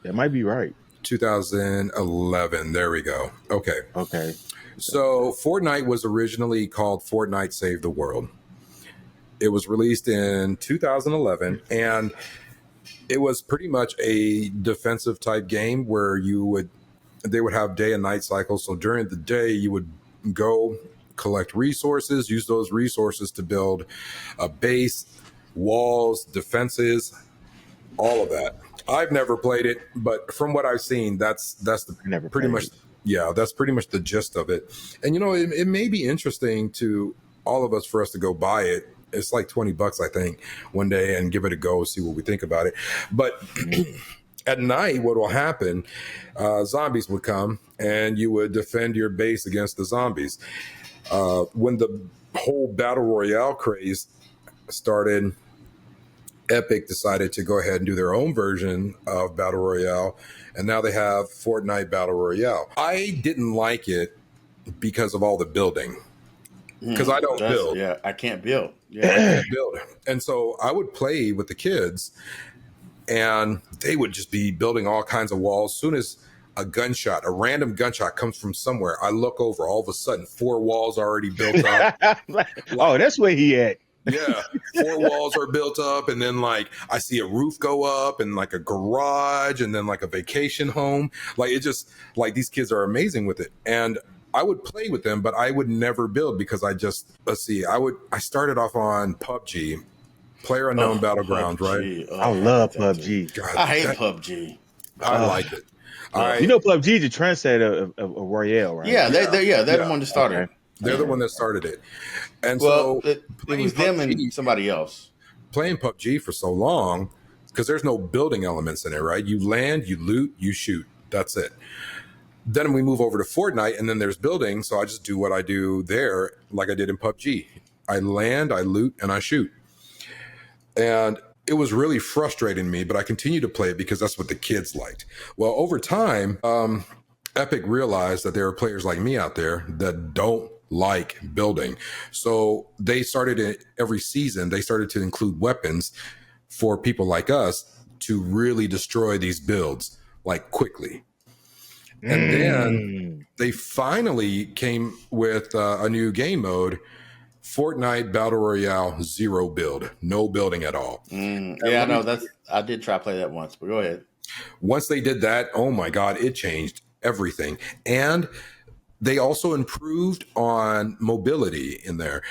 That might be right. 2011. There we go. Okay. Okay. So Fortnite was originally called Fortnite Save the World. It was released in 2011, and it was pretty much a defensive type game where they would have day and night cycles. So during the day, you would go collect resources, use those resources to build a base, walls, defenses, all of that. I've never played it, but from what I've seen, that's pretty much the gist of it. And it may be interesting to all of us for us to go buy it. It's like $20, I think, one day and give it a go, see what we think about it. But at night, what will happen? Zombies would come, and you would defend your base against the zombies. When the whole battle royale craze started, Epic decided to go ahead and do their own version of battle royale, and now they have Fortnite Battle Royale. I didn't like it because of all the building. Because I don't build. Yeah, I can't build. Yeah, I can't build. And so I would play with the kids, and they would just be building all kinds of walls. As soon as a random gunshot comes from somewhere, I look over, all of a sudden 4 walls already built up. Oh, that's where he at. Yeah, 4 walls are built up, and then I see a roof go up, and a garage, and then a vacation home. It just these kids are amazing with it, and I would play with them, but I would never build because I started off on PUBG, Player Unknown Battlegrounds, PUBG. right? I love PUBG. God, I hate PUBG. I like it. PUBG is the trendsetter of Royale, right? Yeah, they're the one that started. Okay. They're the one that started it. And it was them and somebody else. Playing PUBG for so long, because there's no building elements in it, right? You land, you loot, you shoot. That's it. Then we move over to Fortnite, and then there's building, so I just do what I do there, like I did in PUBG. I land, I loot, and I shoot. And it was really frustrating me, but I continued to play it because that's what the kids liked. Well, over time, Epic realized that there are players like me out there that don't like building. So they started every season, they started to include weapons for people like us to really destroy these builds quickly. And then they finally came with a new game mode, Fortnite Battle Royale 0 build, no building at all. Yeah, no, I did try to play that once, but go ahead. Once they did that, oh my God, it changed everything. And they also improved on mobility in there.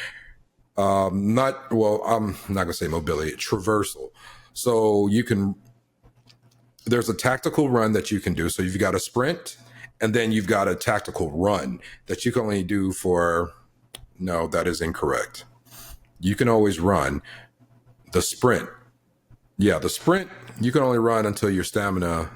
I'm not going to say mobility, traversal. So there's a tactical run that you can do. So you've got a sprint, and then you've got a tactical run that you can only do no, that is incorrect. You can always run. The sprint, you can only run until your stamina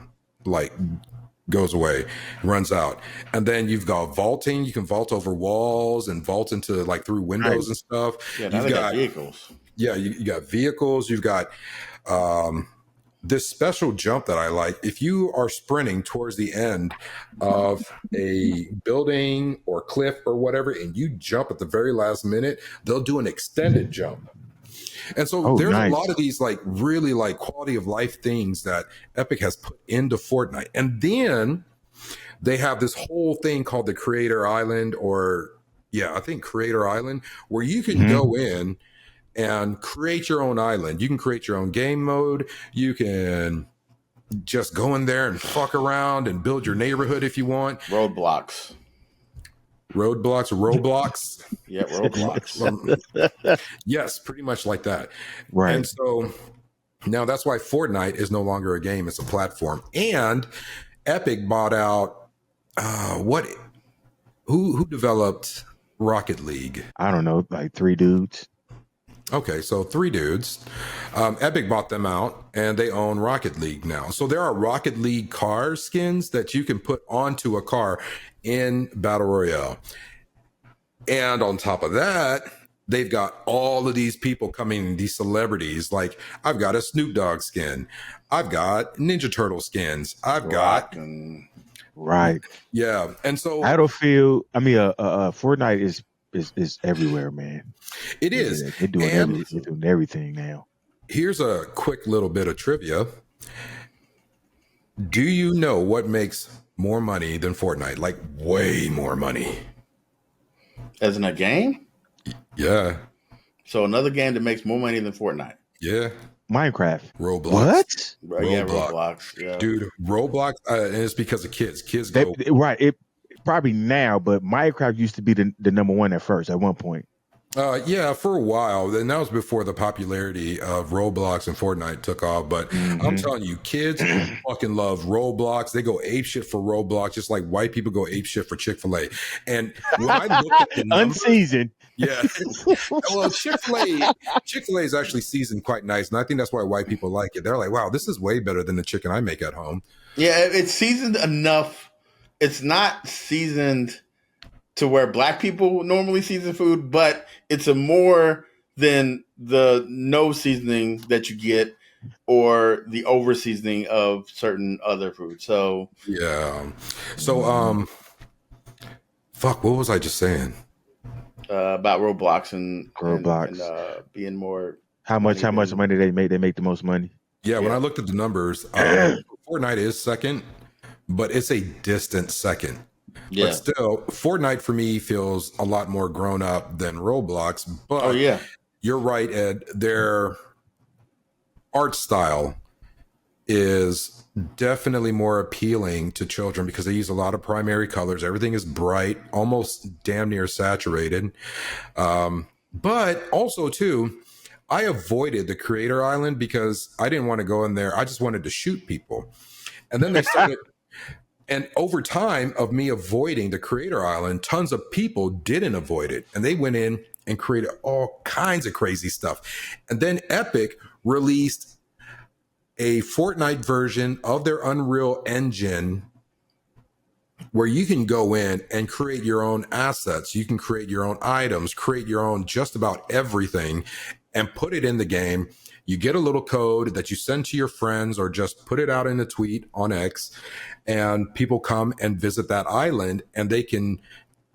goes away, runs out. And then you've got vaulting. You can vault over walls and vault into through windows and stuff. Yeah, now you've got vehicles. Yeah, you got vehicles. You've got this special jump that I like. If you are sprinting towards the end of a building or cliff or whatever, and you jump at the very last minute, they'll do an extended jump. And so there's a lot of these really quality of life things that Epic has put into Fortnite. And then they have this whole thing called the Creator Island, I think Creator Island, where you can go in and create your own island. You can create your own game mode. You can just go in there and fuck around and build your neighborhood if you want. Roadblocks. Roadblocks, Roblox. Yeah, Roblox. Yes, pretty much like that. Right. And so now that's why Fortnite is no longer a game; it's a platform. And Epic bought out what? Who developed Rocket League? I don't know, like 3 dudes. Okay, so 3 dudes. Epic bought them out, and they own Rocket League now. So there are Rocket League car skins that you can put onto a car in Battle Royale. And on top of that, they've got all of these people coming, these celebrities. Like, I've got a Snoop Dogg skin. I've got Ninja Turtle skins. I've got, Right. yeah. And so Battlefield. I mean, Fortnite is everywhere, man. it is. They're doing And they're doing everything now. here's a quick little bit of trivia. Do you know what makes more money than Fortnite? Like, way more money. As in a game? Yeah. So another game that makes more money than Fortnite. Yeah. Minecraft. Roblox. What? Right, yeah, Roblox. Roblox. Yeah. Dude, Roblox, and it's because of kids. Kids go, Right. It probably now, but Minecraft used to be the number one at first at one point. yeah, for a while. And that was before the popularity of Roblox and Fortnite took off. But I'm telling you, kids fucking love Roblox. They go apeshit for Roblox, just like white people go apeshit for Chick-fil-A. And when I looked at the numbers, Unseasoned. yeah. Well, Chick-fil-A is actually seasoned quite nice. And I think that's why white people like it. They're like, wow, this is way better than the chicken I make at home. Yeah, it's seasoned enough. It's not seasoned to where black people normally season food, but it's a more than the no seasoning that you get or the over seasoning of certain other foods. So Yeah. So, fuck, what was I just saying? about Roblox and being more. How much money they make? They make the most money. Yeah, when I looked at the numbers, Fortnite is second, but it's a distant second. Yeah. But still, Fortnite for me feels a lot more grown up than Roblox. But Oh yeah. you're right, Ed. Their art style is definitely more appealing to children because they use a lot of primary colors. Everything is bright, almost damn near saturated. But also, too, I avoided the Creator Island because I didn't want to go in there. I just wanted to shoot people. And then they started. And over time of me avoiding the Creator Island, tons of people didn't avoid it. And they went in and created all kinds of crazy stuff. And then Epic released a Fortnite version of their Unreal Engine where you can go in and create your own assets. You can create your own items, create your own just about everything and put it in the game. You get a little code that you send to your friends or just put it out in a tweet on X, and people come and visit that island and they can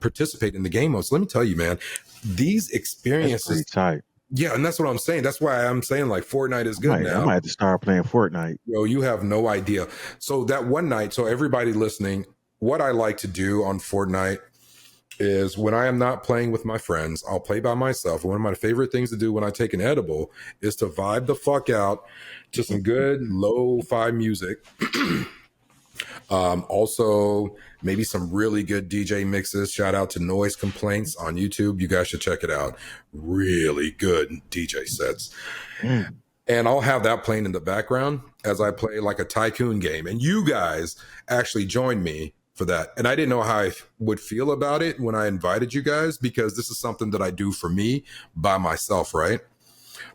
participate in the game mode. So let me tell you, man, these experiences. That's pretty tight. Yeah, and that's what I'm saying. That's why I'm saying like Fortnite is good now. I might have to start playing Fortnite. Yo, you have no idea. So that one night, so everybody listening, what I like to do on Fortnite is when I am not playing with my friends, I'll play by myself. One of my favorite things to do when I take an edible is to vibe the fuck out to some good lo-fi music. Also, maybe some really good DJ mixes. Shout out to Noise Complaints on YouTube. You guys should check it out. Really good DJ sets. And I'll have that playing in the background as I play like a tycoon game. And you guys actually joined me for that. And I didn't know how I would feel about it when I invited you guys because this is something that I do for me by myself, right?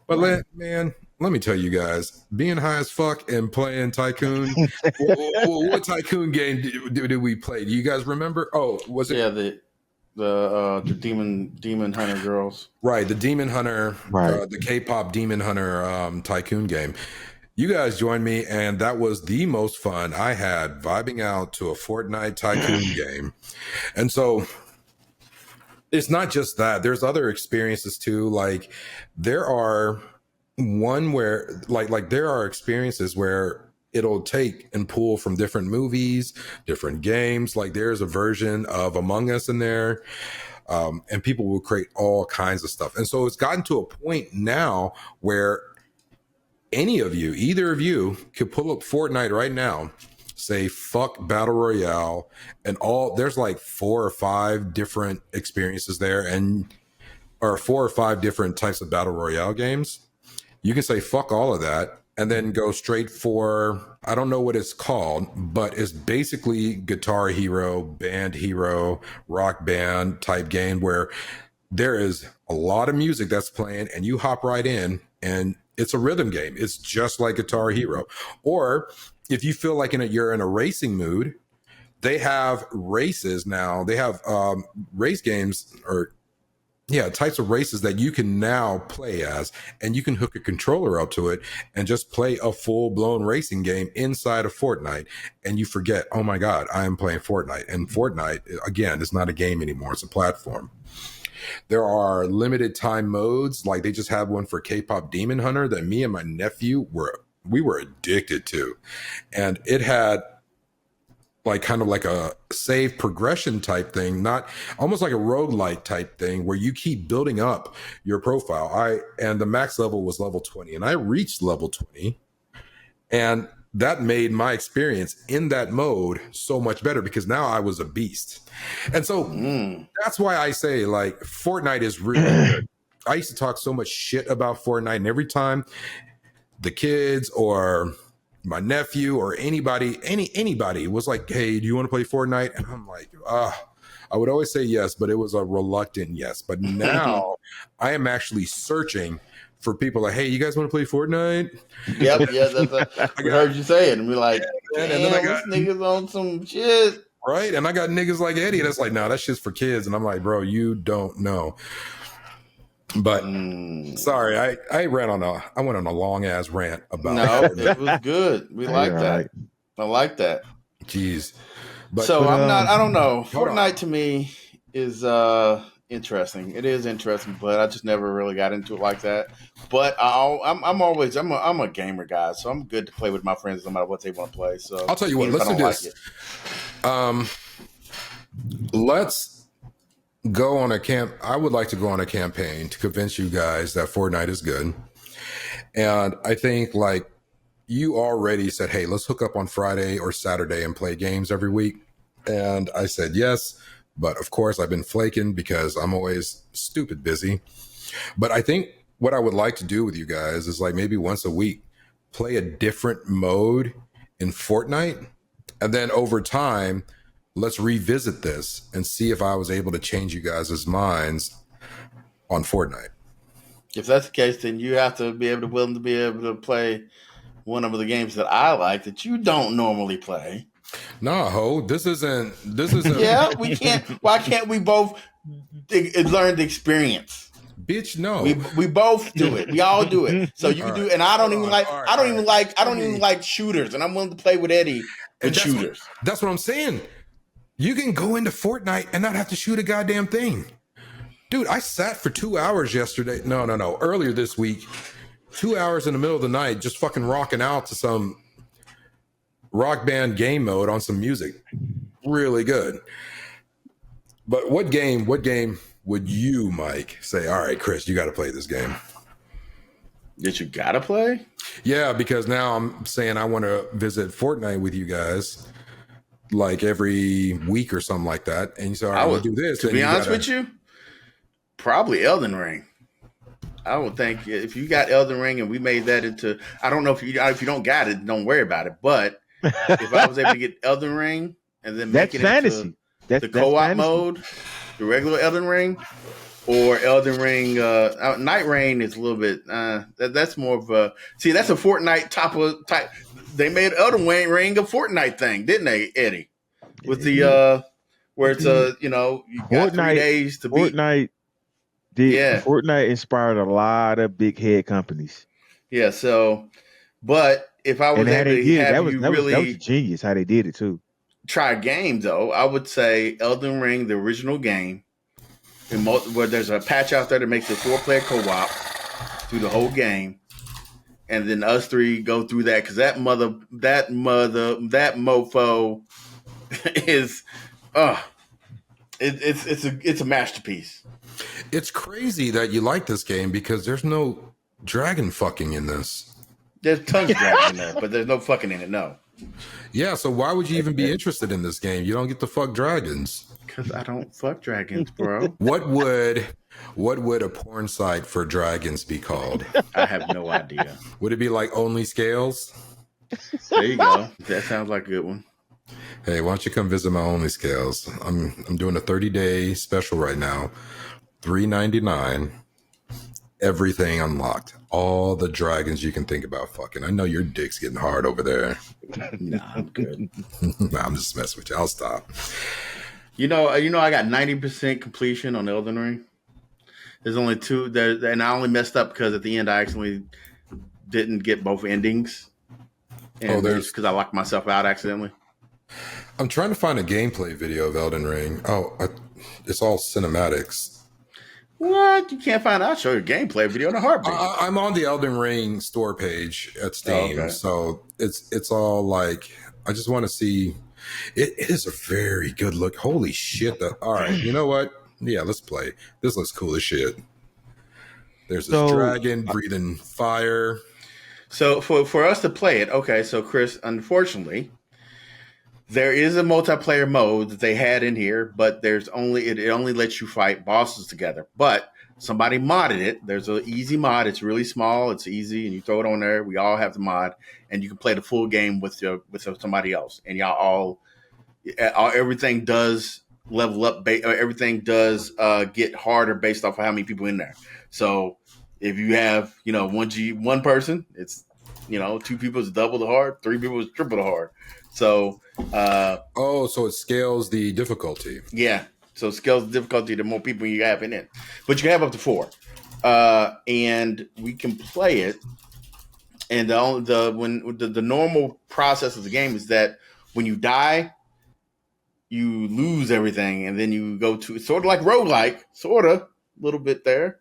But let me tell you guys, being high as fuck and playing Tycoon. What Tycoon game did we play? Do you guys remember? Oh, was it? Yeah, the Demon Hunter girls. Right, the Demon Hunter, Right. the K-pop Demon Hunter Tycoon game. You guys joined me, and that was the most fun I had vibing out to a Fortnite Tycoon game. And so it's not just that. There's other experiences too. Like there are there are experiences where it'll take and pull from different movies, different games. Like there's a version of Among Us in there. And people will create all kinds of stuff. And so it's gotten to a point now where any of you, either of you, could pull up Fortnite right now, say fuck battle royale and all. There's like 4 or 5 different experiences there, and or 4 or 5 different types of battle royale games. You can say fuck all of that and then go straight for, I don't know what it's called, but it's basically Guitar Hero, Band Hero, Rock Band type game where there is a lot of music that's playing and you hop right in and it's a rhythm game. It's just like Guitar Hero. Or if you feel like you're in a racing mood, they have races now. They have race games or types of races that you can now play as, and you can hook a controller up to it and just play a full-blown racing game inside of Fortnite, and you forget, oh my god, I am playing Fortnite. And Fortnite, again, is not a game anymore, it's a platform. There are limited time modes, like they just have one for K-pop Demon Hunter that me and my nephew were addicted to, and it had like kind of like a save progression type thing, not almost like a roguelike type thing where you keep building up your profile. And the max level was level 20 and I reached level 20, and that made my experience in that mode so much better because now I was a beast. And so that's why I say like Fortnite is really good. I used to talk so much shit about Fortnite, and every time the kids or my nephew or anybody was like, hey, do you want to play Fortnite? And I'm like, I would always say yes, but it was a reluctant yes. But now I am actually searching for people like, hey, you guys want to play Fortnite? Yep, yeah, we heard you say it, and we're like, damn, and then I got this niggas on some shit. Right, and I got niggas like Eddie that's like, no, that shit's for kids. And I'm like, bro, you don't know. But sorry, I went on a long ass rant about. No, it was good. We like that. Right. I like that. Jeez. But I don't know. Fortnite to me is interesting. It is interesting, but I just never really got into it like that. But I'm a gamer guy, so I'm good to play with my friends no matter what they want to play. So I'll tell you what. Let's do this. Let's go on a camp. I would like to go on a campaign to convince you guys that Fortnite is good. And I think like you already said, hey, let's hook up on Friday or Saturday and play games every week. And I said yes, but of course I've been flaking because I'm always stupid busy. But I think what I would like to do with you guys is like maybe once a week play a different mode in Fortnite, and then over time let's revisit this and see if I was able to change you guys' minds on Fortnite. If that's the case, then you have to be willing to be able to play one of the games that I like that you don't normally play. Nah, ho, this isn't. Yeah, we can't. Why can't we both learn the experience? Bitch, no. We both do it. We all do it. So you can do, and I don't even like shooters, and I'm willing to play with Eddie with shooters. That's what I'm saying. You can go into Fortnite and not have to shoot a goddamn thing. Dude, I sat for 2 hours yesterday. No. Earlier this week, 2 hours in the middle of the night, just fucking rocking out to some rock band game mode on some music. Really good. But what game would you, Mike, say, all right, Chris, you got to play this game? That you got to play? Yeah, because now I'm saying I want to visit Fortnite with you guys like every week or something like that. And so I would do this. To be honest with you, probably Elden Ring. I would think if you got Elden Ring and we made that into, I don't know if you don't got it, don't worry about it. But if I was able to get Elden Ring and then make it into the co-op mode, the regular Elden Ring, or Elden Ring, Night Rain is a little bit, that's more of a, that's a Fortnite type. They made Elden Ring a Fortnite thing, didn't they, Eddie? With the, where it's, you got 3 days to beat. Fortnite inspired a lot of big head companies. Yeah, so, but if I was able to have you really... That was genius how they did it, too. Try a game, though, I would say Elden Ring, the original game, where there's a patch out there that makes it 4-player co-op through the whole game. And then us three go through that because that mofo is, it's a masterpiece. It's crazy that you like this game because there's no dragon fucking in this. There's tons of dragon in there, but there's no fucking in it. No. Yeah, so why would you even be interested in this game? You don't get to fuck dragons. Because I don't fuck dragons, bro. What would a porn site for dragons be called? I have no idea. Would it be like Only Scales? There you go. That sounds like a good one. Hey, why don't you come visit my Only Scales? I'm doing a 30-day special right now. $3.99. Everything unlocked. All the dragons you can think about fucking. I know your dick's getting hard over there. Nah, I'm good. Nah, I'm just messing with you. I'll stop. You know, I got 90% completion on Elden Ring. There's only two there, and I only messed up because at the end I actually didn't get both endings. And there's because I locked myself out accidentally. I'm trying to find a gameplay video of Elden Ring. It's all cinematics. What? You can't find? I'll show you a gameplay video in a heartbeat. I'm on the Elden Ring store page at Steam, okay. so it's all like I just want to see. It is a very good look. Holy shit! All right, you know what? Yeah, let's play. This looks cool as shit. There's this dragon breathing fire. So for us to play it, okay. So Chris, unfortunately, there is a multiplayer mode that they had in here, but it only lets you fight bosses together. But somebody modded it. There's an easy mod. It's really small. It's easy, and you throw it on there. We all have the mod, and you can play the full game with somebody else. And y'all all everything does level up. Everything does get harder based off of how many people in there. So if you have one person, it's two people is double the hard, three people is triple the hard. So so it scales the difficulty. Yeah. So it scales the difficulty the more people you have in it. But you can have up to 4. And we can play it. And the normal process of the game is that when you die, you lose everything, and then you go to sort of like roguelike, sort of a little bit there.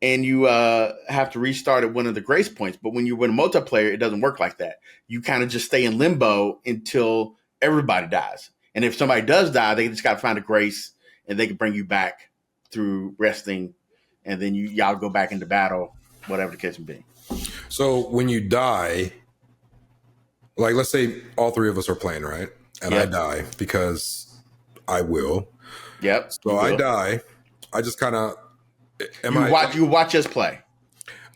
And you have to restart at one of the grace points. But when you're in multiplayer, it doesn't work like that. You kind of just stay in limbo until everybody dies. And if somebody does die, they just got to find a grace, and they can bring you back through resting. And then y'all go back into battle, whatever the case may be. So when you die, like let's say all three of us are playing, right? And I die because I will. Yep. So I die. I just kind of... You watch us play.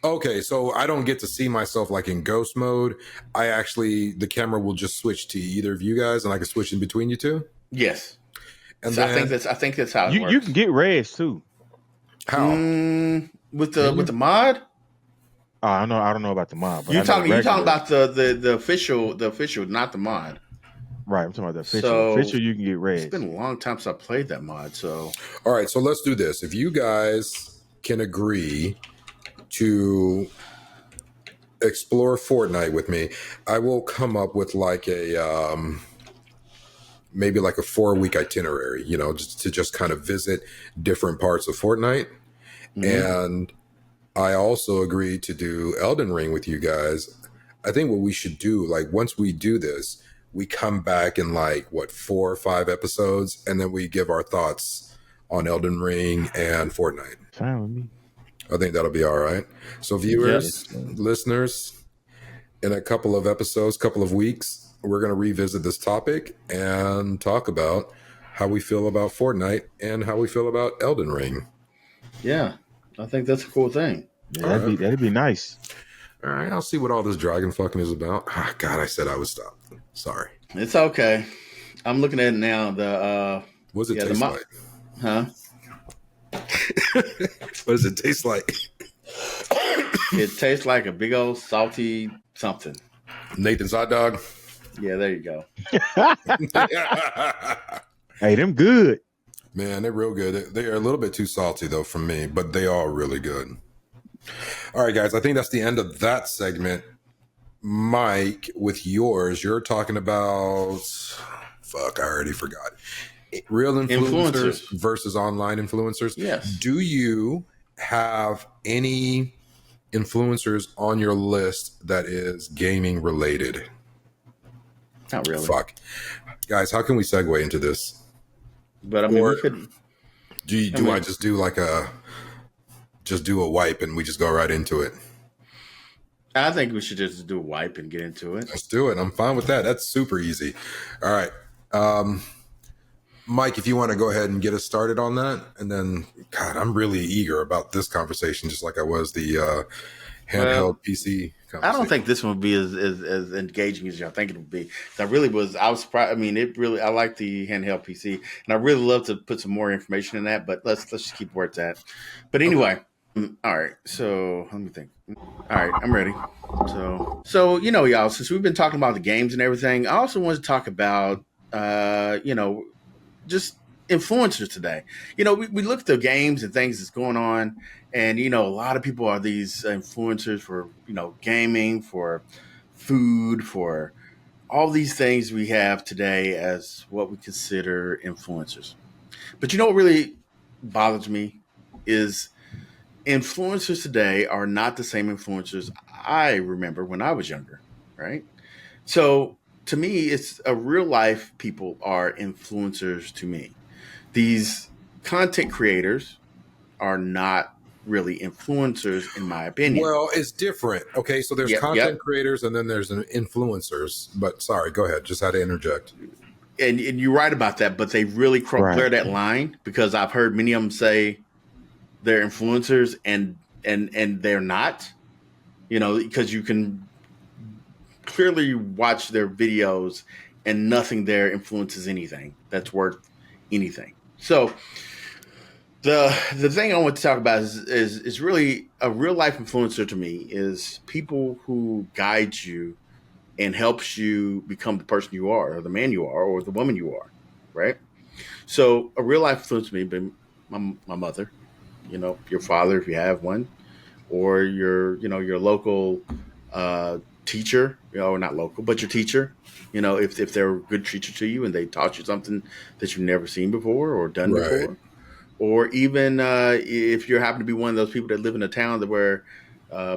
Okay, so I don't get to see myself like in ghost mode. The camera will just switch to either of you guys, and I can switch in between you two. Yes, and so then, I think that's how it works. You can get res too. How with the mod? I don't know about the mod. But you're talking about the official, not the mod. Right, I'm talking about the official. So, official, you can get res. It's been a long time since I played that mod. So, all right, so let's do this. If you guys can agree to explore Fortnite with me, I will come up with like a maybe like a 4-week itinerary. Just kind of visit different parts of Fortnite, and I also agreed to do Elden Ring with you guys. I think what we should do, like once we do this, we come back in like 4 or 5 episodes, and then we give our thoughts on Elden Ring and Fortnite. Fine with me. I think that'll be all right. So viewers, listeners, in a couple of episodes, couple of weeks, we're going to revisit this topic and talk about how we feel about Fortnite and how we feel about Elden Ring. Yeah, I think that's a cool thing. Yeah, that'd be nice. All right, I'll see what all this dragon fucking is about. Oh, God, I said I would stop. Sorry. It's okay. I'm looking at it now. What does it taste like? Huh? What does it taste like? It tastes like a big old salty something. Nathan's hot dog. Yeah, there you go. Hey, them good. Man, they're real good. They are a little bit too salty though for me, but they are really good. All right, guys, I think that's the end of that segment. Mike, with yours, you're talking about I already forgot. Real influencers versus online influencers. Yes. Do you have any influencers on your list that is gaming related? Not really. Fuck. Guys, how can we segue into this? But I mean, we could. I just do like just do a wipe and we just go right into it? I think we should just do a wipe and get into it. Let's do it. I'm fine with that. That's super easy. All right. Um, Mike, if you want to go ahead and get us started on that, and then, God, I'm really eager about this conversation, just like I was the Well, handheld PC I don't conversation. think this one would be as engaging as y'all think it would be. I was surprised. I mean, I like the handheld PC, and I really love to put some more information in that. But let's just keep where it's at. But Okay. anyway, all right. So let me think. All right, I'm ready. So y'all, since we've been talking about the games and everything, I also want to talk about just influencers today. We look at the games and things that's going on, and a lot of people are these influencers for gaming, for food, for all these things we have today as what we consider influencers. But what really bothers me is influencers today are not the same influencers I remember when I was younger, right? So to me, it's a real life people are influencers to me. These content creators are not really influencers, in my opinion. Well, it's different. Okay, so there's Yep, content yep. creators and then there's an influencers. But sorry, go ahead. Just had to interject. And you're right about that, but they really Right. blur that line because I've heard many of them say they're influencers and they're not. Because you can clearly watch their videos and nothing there influences anything that's worth anything. So the thing I want to talk about is really a real life influencer to me is people who guide you and helps you become the person you are, or the man you are, or the woman you are, right? So a real life influence to me been my mother, your father if you have one, or your local teacher, or not local, but your teacher. If they're a good teacher to you and they taught you something that you've never seen before or done Right. before, or even if you happen to be one of those people that live in a town that where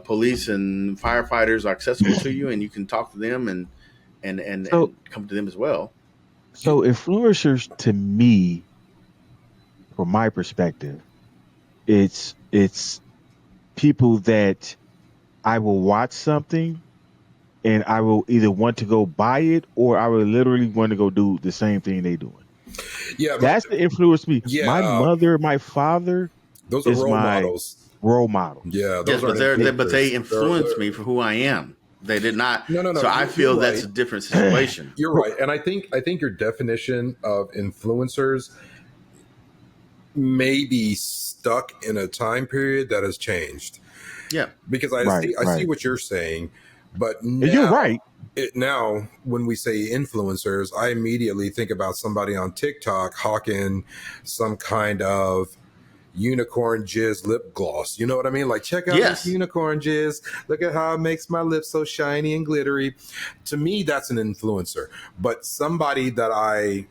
police and firefighters are accessible to you and you can talk to them So and come to them as well. You, so influencers to me, from my perspective, it's people that I will watch something and I will either want to go buy it or I will literally want to go do the same thing they doing. yeah, That's the influence me. My yeah. mother, my father Those are is role my models. role models. Yeah, Yes, those but aren't but they influencers. influenced me for who I am. They did not. No, no, no. So I You're feel that's right. a different situation. You're right, and I think your definition of influencers may be stuck in a time period that has changed Yeah. because Right, I see right. what you're saying, but And you're right. now when we say influencers, I immediately think about somebody on TikTok hawking some kind of unicorn jizz lip gloss. You know what I mean? Like, check out this Yes. unicorn jizz. Look at how it makes my lips so shiny and glittery. To me, that's an influencer. But somebody that I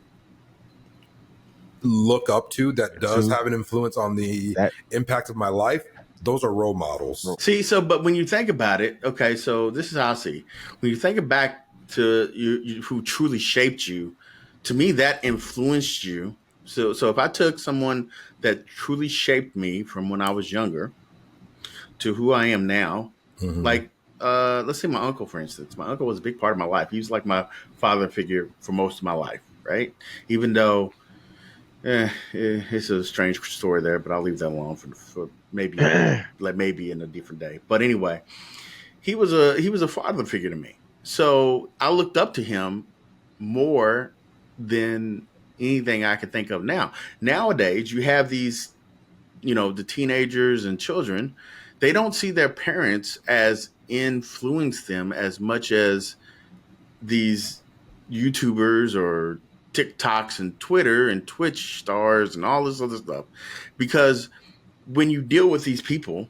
look up to that does Too. have an influence on the That impact of my life, those are role models. See, but when you think about it, okay, so this is how I see. When you think back to you who truly shaped you, to me that influenced you. So if I took someone that truly shaped me from when I was younger to who I am now, Hmm. like let's say my uncle, for instance. My uncle was a big part of my life. He was like my father figure for most of my life, right? Even though it's a strange story there, but I'll leave that alone for maybe in a different day. But anyway, he was a father figure to me. So I looked up to him more than anything I could think of now. Nowadays, you have these, the teenagers and children, they don't see their parents as influence them as much as these YouTubers or TikToks and Twitter and Twitch stars and all this other stuff. Because when you deal with these people,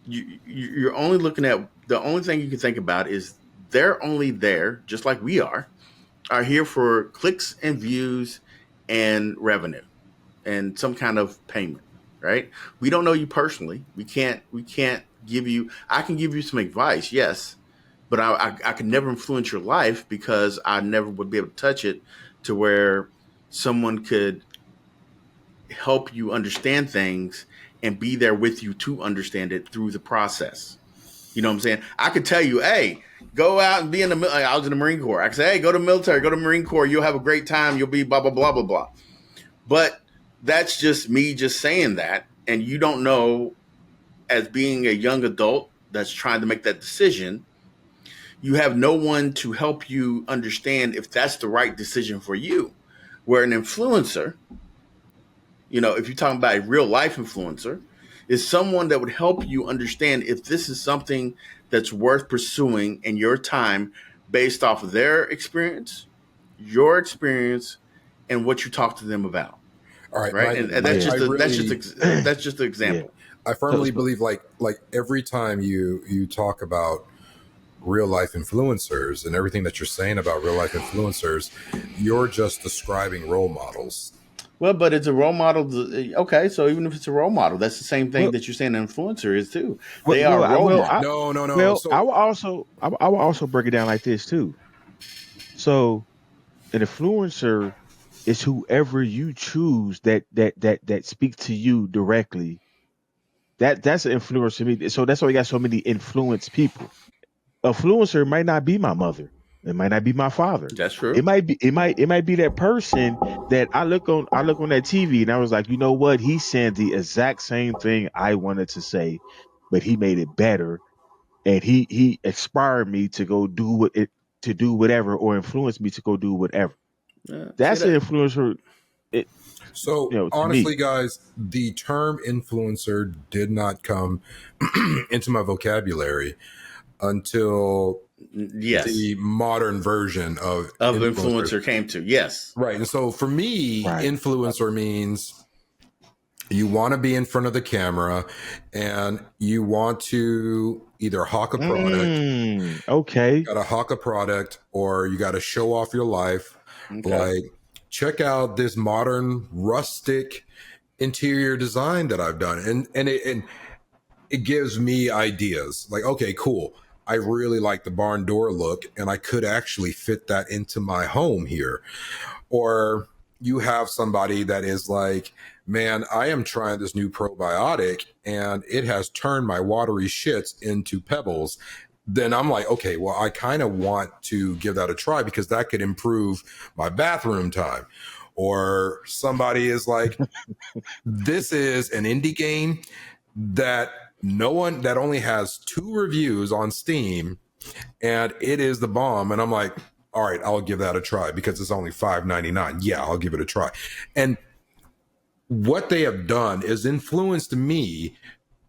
you're only looking at the only thing you can think about is they're only there, just like we are here for clicks and views and revenue and some kind of payment, right? We don't know you personally. We can't give you. I can give you some advice, yes, but I can never influence your life because I never would be able to touch it to where someone could help you understand things and be there with you to understand it through the process. You know what I'm saying? I could tell you, hey, go out and be in the. I was in the Marine Corps. I could say, hey, go to the military, go to the Marine Corps. You'll have a great time. You'll be blah blah blah blah blah. But that's just me just saying that, and you don't know, as being a young adult that's trying to make that decision, you have no one to help you understand if that's the right decision for you. Where an influencer, if you're talking about a real life influencer, is someone that would help you understand if this is something that's worth pursuing in your time based off of their experience, your experience, and what you talk to them about. All right, Right. And that's Yeah. just I really, that's just an Yeah. example. I firmly believe like every time you talk about real life influencers and everything that you're saying about real life influencers, you're just describing role models. Well, but it's a role model. Okay, so even if it's a role model, that's the same thing Well, that you're saying an influencer is too. well, They are well, role models. No, no, no. well, So I will also break it down like this too. So an influencer is whoever you choose that speak to you directly. That's an influencer to me. So that's why we got so many influenced people. Influencer might not be my mother. It might not be my father. That's It true. might be it might be that person that I look on that TV and I was like, you know what? He said the exact same thing I wanted to say, but he made it better, and he inspired me to go do whatever, or influenced me to go do whatever. See That's an that? influencer. It so to me. honestly, guys, the term influencer did not come into my vocabulary until Yes. the modern version of Of influencers. influencer came to yes. Right. And so for me, Right. influencer means you want to be in front of the camera and you want to either hawk a product, Okay. got to hawk a product, or you got to show off your life. Okay. Like, check out this modern rustic interior design that I've done. And it gives me ideas. Like, okay, cool. I really like the barn door look, and I could actually fit that into my home here. Or you have somebody that is like, man, I am trying this new probiotic and it has turned my watery shits into pebbles. Then I'm like, okay, well, I kind of want to give that a try because that could improve my bathroom time. Or somebody is like, this is an indie game that that only has 2 reviews on Steam and it is the bomb. And I'm like, all right, I'll give that a try because it's only $5.99. Yeah, I'll give it a try. And what they have done is influenced me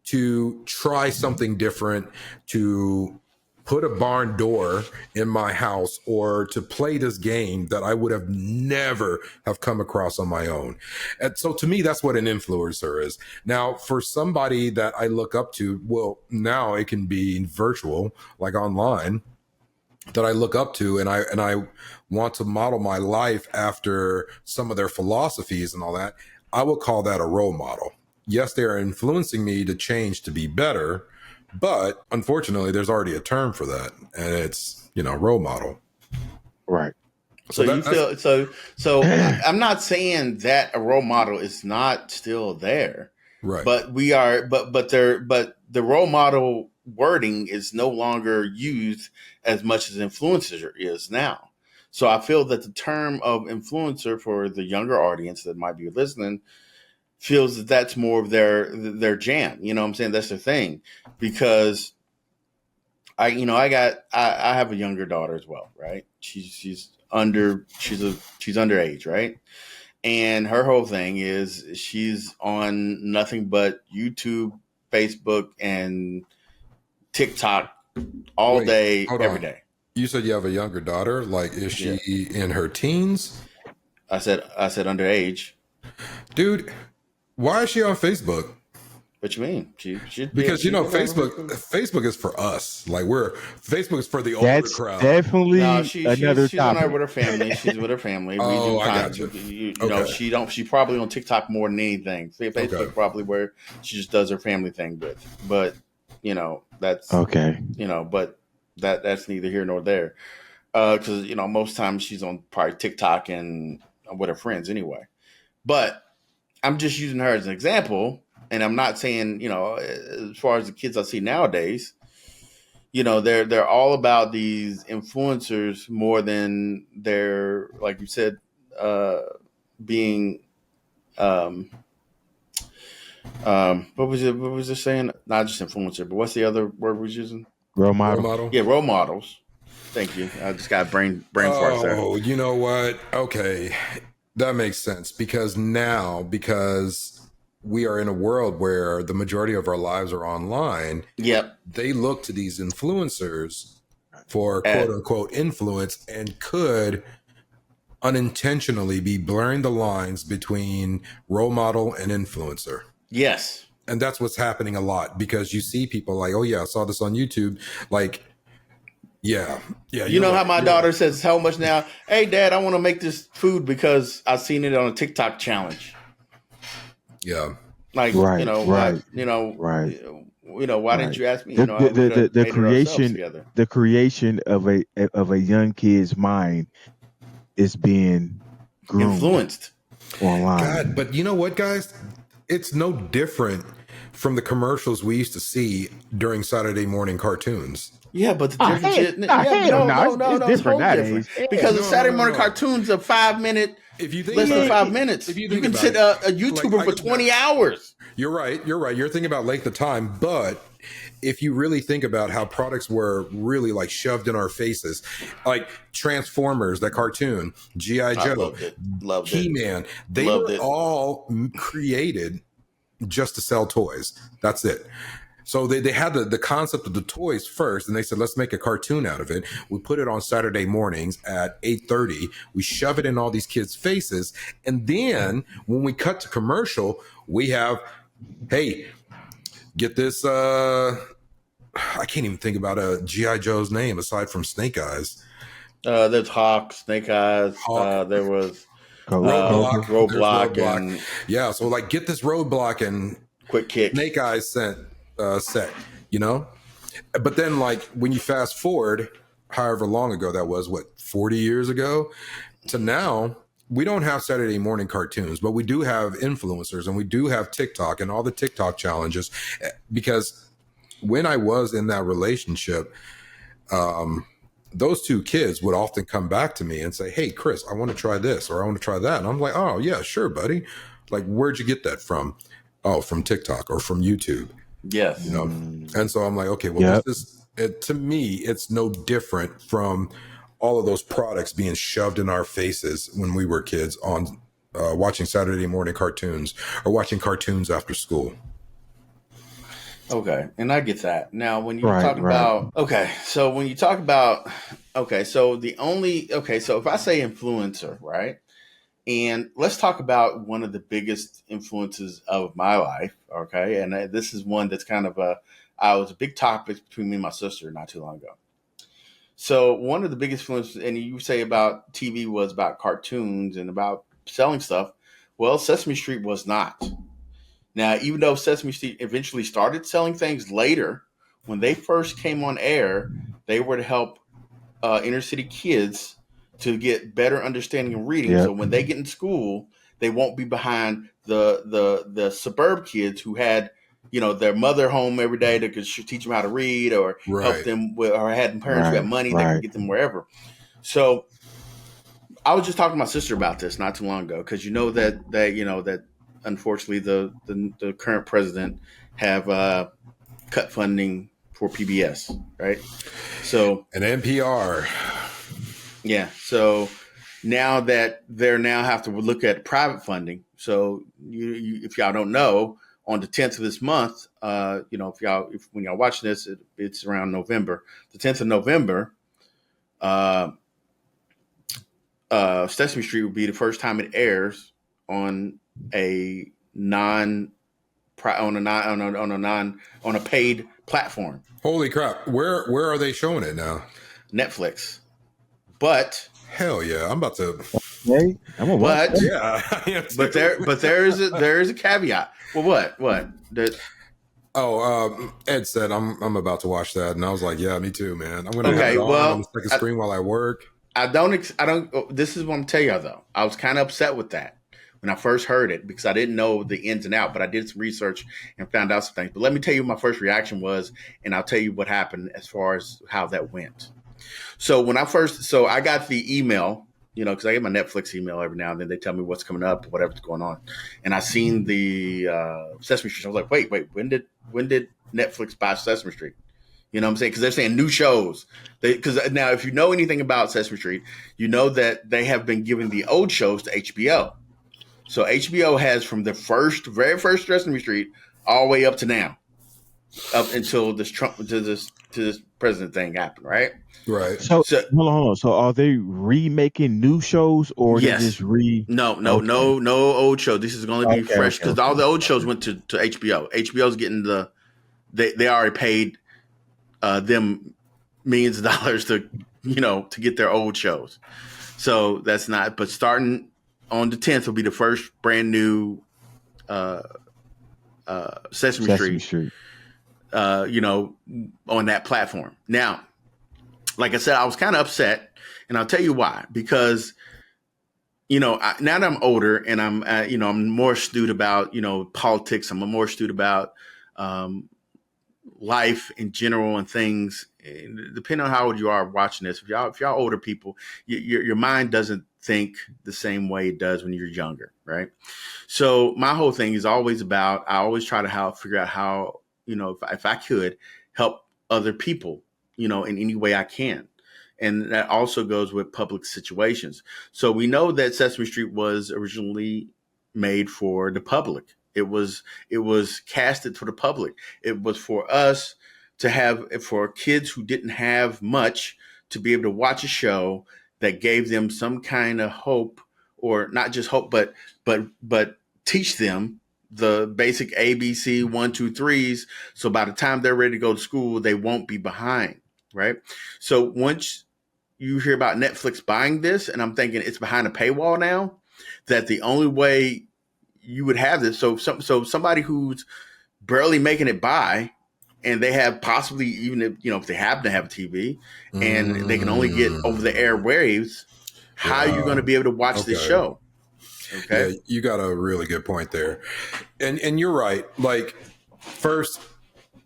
to try something different, to put a barn door in my house, or to play this game that I would have never have come across on my own. And so to me, that's what an influencer is. Now, for somebody that I look up to, well, now it can be virtual, like online, that I look up to, and I want to model my life after some of their philosophies and all that. I would call that a role model. Yes, they are influencing me to change to be better, but unfortunately, there's already a term for that, and it's role model. Right. So you feel I'm not saying that a role model is not still there, right, but we are but the role model wording is no longer used as much as influencer is now. So I feel that the term of influencer for the younger audience that might be listening feels that that's more of their jam. You know what I'm saying? That's their thing. Because I have a younger daughter as well, right? She's underage, right? And her whole thing is she's on nothing but YouTube, Facebook, and TikTok all Wait, day, hold every on. day. You said you have a younger daughter. Like, is Yeah. she in her teens? I said underage. Dude, why is she on Facebook? What you mean? She should be. Because She be on Facebook is for us. Like, Facebook is for the older That's crowd. No, definitely another she's on there topic. with her family. She's with her family. We Oh, do I kind got of, you. you know, Okay. she's probably on TikTok more than anything. Facebook Okay. probably where she just does her family thing with. But that's Okay. but that's neither here nor there. Because most times she's on probably TikTok and with her friends anyway. But I'm just using her as an example, and I'm not saying as far as the kids I see nowadays. they're all about these influencers more than they're, like you said, being what was it saying? Not just influencer, but what's the other word we're using? Role Role model. model. Yeah, role models. Thank you. I just got brain farts there. Oh, you know what? Okay, that makes sense because we are in a world where the majority of our lives are online. Yep. They look to these influencers for Uh, quote unquote influence and could unintentionally be blurring the lines between role model and influencer. yes. And that's what's happening a lot because you see people like, oh yeah, I saw this on YouTube. Like, yeah, You you're know how right. my You're daughter right. says so much now. Hey, Dad, I want to make this food because I seen it on a TikTok challenge. Yeah. Like, Right, what? right, right, Why didn't right. you ask me? The the We the, could have the, the made it ourselves creation together. the creation of a young kid's mind is being groomed Influenced. God, online. but you know what, guys? It's no different from the commercials we used to see during Saturday morning cartoons. Yeah, but the Ah, difference hey, is, nah, yeah, hell no, no, no, it's no, no, it's different whole different nowadays. Hell because the No, no, Saturday no, morning no. cartoons are 5 minute, If you think less than about it, 5 minutes. if you You think can about sit it, a like YouTuber for 20 hours. you're right, you're right. You're thinking about length of time, but if you really think about how products were really like shoved in our faces, like Transformers, that cartoon, GI I Joe, loved it, He-Man, they loved were it. all created just to sell toys. That's it. So they had the concept of the toys first, and they said, let's make a cartoon out of it. We put it on Saturday mornings at 8:30. We shove it in all these kids' faces. And then when we cut to commercial, we have, hey, get this I can't even think about a G.I. Joe's name aside from Snake Eyes. There's Hawk, Snake Eyes. Hawk, There was Roadblock. Cobra. There's Roadblock Roadblock. and Yeah, so like get this Roadblock and Quick Kick. Snake Eyes set, you know? But then, like, when you fast forward, however long ago that was, what, 40 years ago, to now, we don't have Saturday morning cartoons, but we do have influencers and we do have TikTok and all the TikTok challenges. Because when I was in that relationship, those two kids would often come back to me and say, hey, Chris, I want to try this or I want to try that. And I'm like, oh, yeah, sure, buddy. Like, where'd you get that from? Oh, from TikTok or from YouTube. Yes. You know, and so I'm like, okay, well, Yep. this is to me, it's no different from all of those products being shoved in our faces when we were kids on watching Saturday morning cartoons or watching cartoons after school. Okay, and I get that. Now, when you Right, talk right. about so when you talk about so if I say influencer, right? And let's talk about one of the biggest influences of my life, okay? And this is one that's kind of was a big topic between me and my sister not too long ago. So one of the biggest influences, and you say about TV was about cartoons and about selling stuff. Well, Sesame Street was not. Now, even though Sesame Street eventually started selling things later, when they first came on air, they were to help inner city kids to get better understanding of reading. So Yep. when they get in school, they won't be behind the suburb kids who had their mother home every day that could teach them how to read or help Right. them with, or had parents who had Right, money that could right. get them wherever. So I was just talking to my sister about this not too long ago because that unfortunately the current president have cut funding for PBS, right? So And NPR. yeah, so now that they're now have to look at private funding. So if y'all don't know, on the 10th of this month, when y'all watching this, it's around November. The 10th of November, Sesame Street will be the first time it airs on a non on a non on a paid platform, Holy crap. Where are they showing it now? Netflix. But Hell yeah. I'm about to. Hey, I'm gonna watch but that. Yeah. I am but too. there is a caveat. Well, what that Oh, Ed said I'm about to watch that, and I was like, yeah, me too, man. I'm gonna have it okay? on the Well, second screen while I work. I don't. This is what I'm telling you though. I was kind of upset with that when I first heard it, because I didn't know the ins and out, but I did some research and found out some things. But let me tell you what my first reaction was, and I'll tell you what happened as far as how that went. So I got the email, because I get my Netflix email every now and then. They tell me what's coming up, whatever's going on, and I seen the Sesame Street. I was like, wait, when did Netflix buy Sesame Street? You know what I'm saying? Because they're saying new shows. Because now, if you know anything about Sesame Street, you know that they have been giving the old shows to HBO. So HBO has from the very first Sesame Street all the way up to now, up until this president thing happened, right? Right. So So hold on. So are they remaking new shows or they yes, just re? no Okay. old show. This is going to be fresh because all the old shows went to HBO. HBO's getting they already paid them millions of dollars to get their old shows. So that's not. But starting on the 10th will be the first brand new Sesame Sesame Street. Street. On that platform. Now, like I said, I was kind of upset, and I'll tell you why. Because now that I'm older and I'm more astute about politics. I'm more astute about life in general and things. And depending on how old you are watching this, if y'all older people, your mind doesn't think the same way it does when you're younger, right? So my whole thing is always about. I always try to figure out how if I could help other people, in any way I can. And that also goes with public situations. So we know that Sesame Street was originally made for the public. It was casted for the public. It was for us for kids who didn't have much to be able to watch a show that gave them some kind of hope, or not just hope, but teach them the basic ABC 1, 2, 3s. So by the time they're ready to go to school, they won't be behind. Right. So once you hear about Netflix buying this, and I'm thinking it's behind a paywall now, that the only way you would have this. So somebody who's barely making it by, and they have possibly, even if they happen to have a TV and they can only get over the air waves, how are you going to be able to watch this show? Okay. Yeah, you got a really good point there. And you're right. Like, first,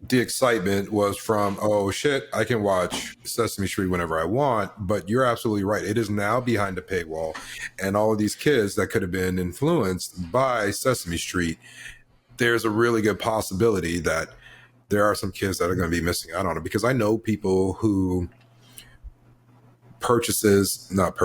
the excitement was from, oh shit, I can watch Sesame Street whenever I want. But you're absolutely right. It is now behind a paywall. And all of these kids that could have been influenced by Sesame Street, there's a really good possibility that there are some kids that are going to be missing out on it. Because I know people who purchases like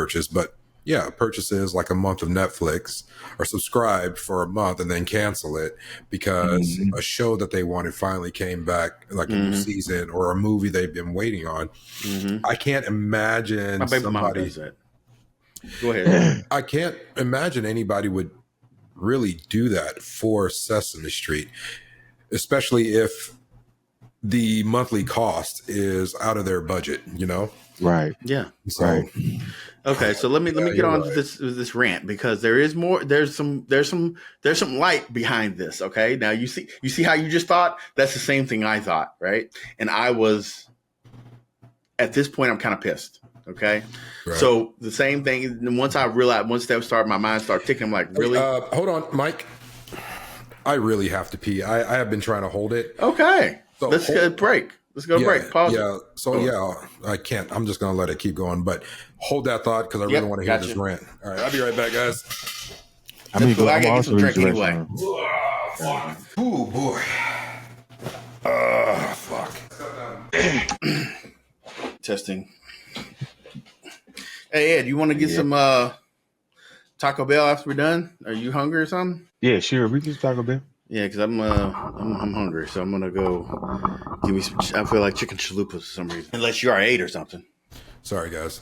a month of Netflix, or subscribed for a month and then cancel it because a show that they wanted finally came back, like a new season or a movie they've been waiting on. I can't imagine My baby mama does that. Go ahead. I can't imagine anybody would really do that for Sesame Street, especially if the monthly cost is out of their budget, Right. Yeah. So, Right. Okay, so let me get you're on right. to this rant, because there is more. There's some light behind this. Okay, now you see how you just thought. That's the same thing I thought, right? And I was, at this point, I'm kind of pissed. Okay, Right. so the same thing. And once I realized, once that started, my mind started ticking. I'm like, really? Hold on, Mike. I really have to pee. I have been trying to hold it. Okay, So let's get a break. Let's go break. Pause. Yeah. So I can't. I'm just gonna let it keep going. But hold that thought, because I really want to hear this rant. All right, I'll be right back, guys. I mean, Cool. I gotta I'm get some also drink in anyway. Oh boy. Fuck. Testing. Hey Ed, you want to get some Taco Bell after we're done? Are you hungry or something? Yeah, sure. We can just talk about. Yeah, because I'm hungry, so I'm gonna go give me some. I feel like chicken chalupas for some reason, unless you already ate or something. Sorry, guys.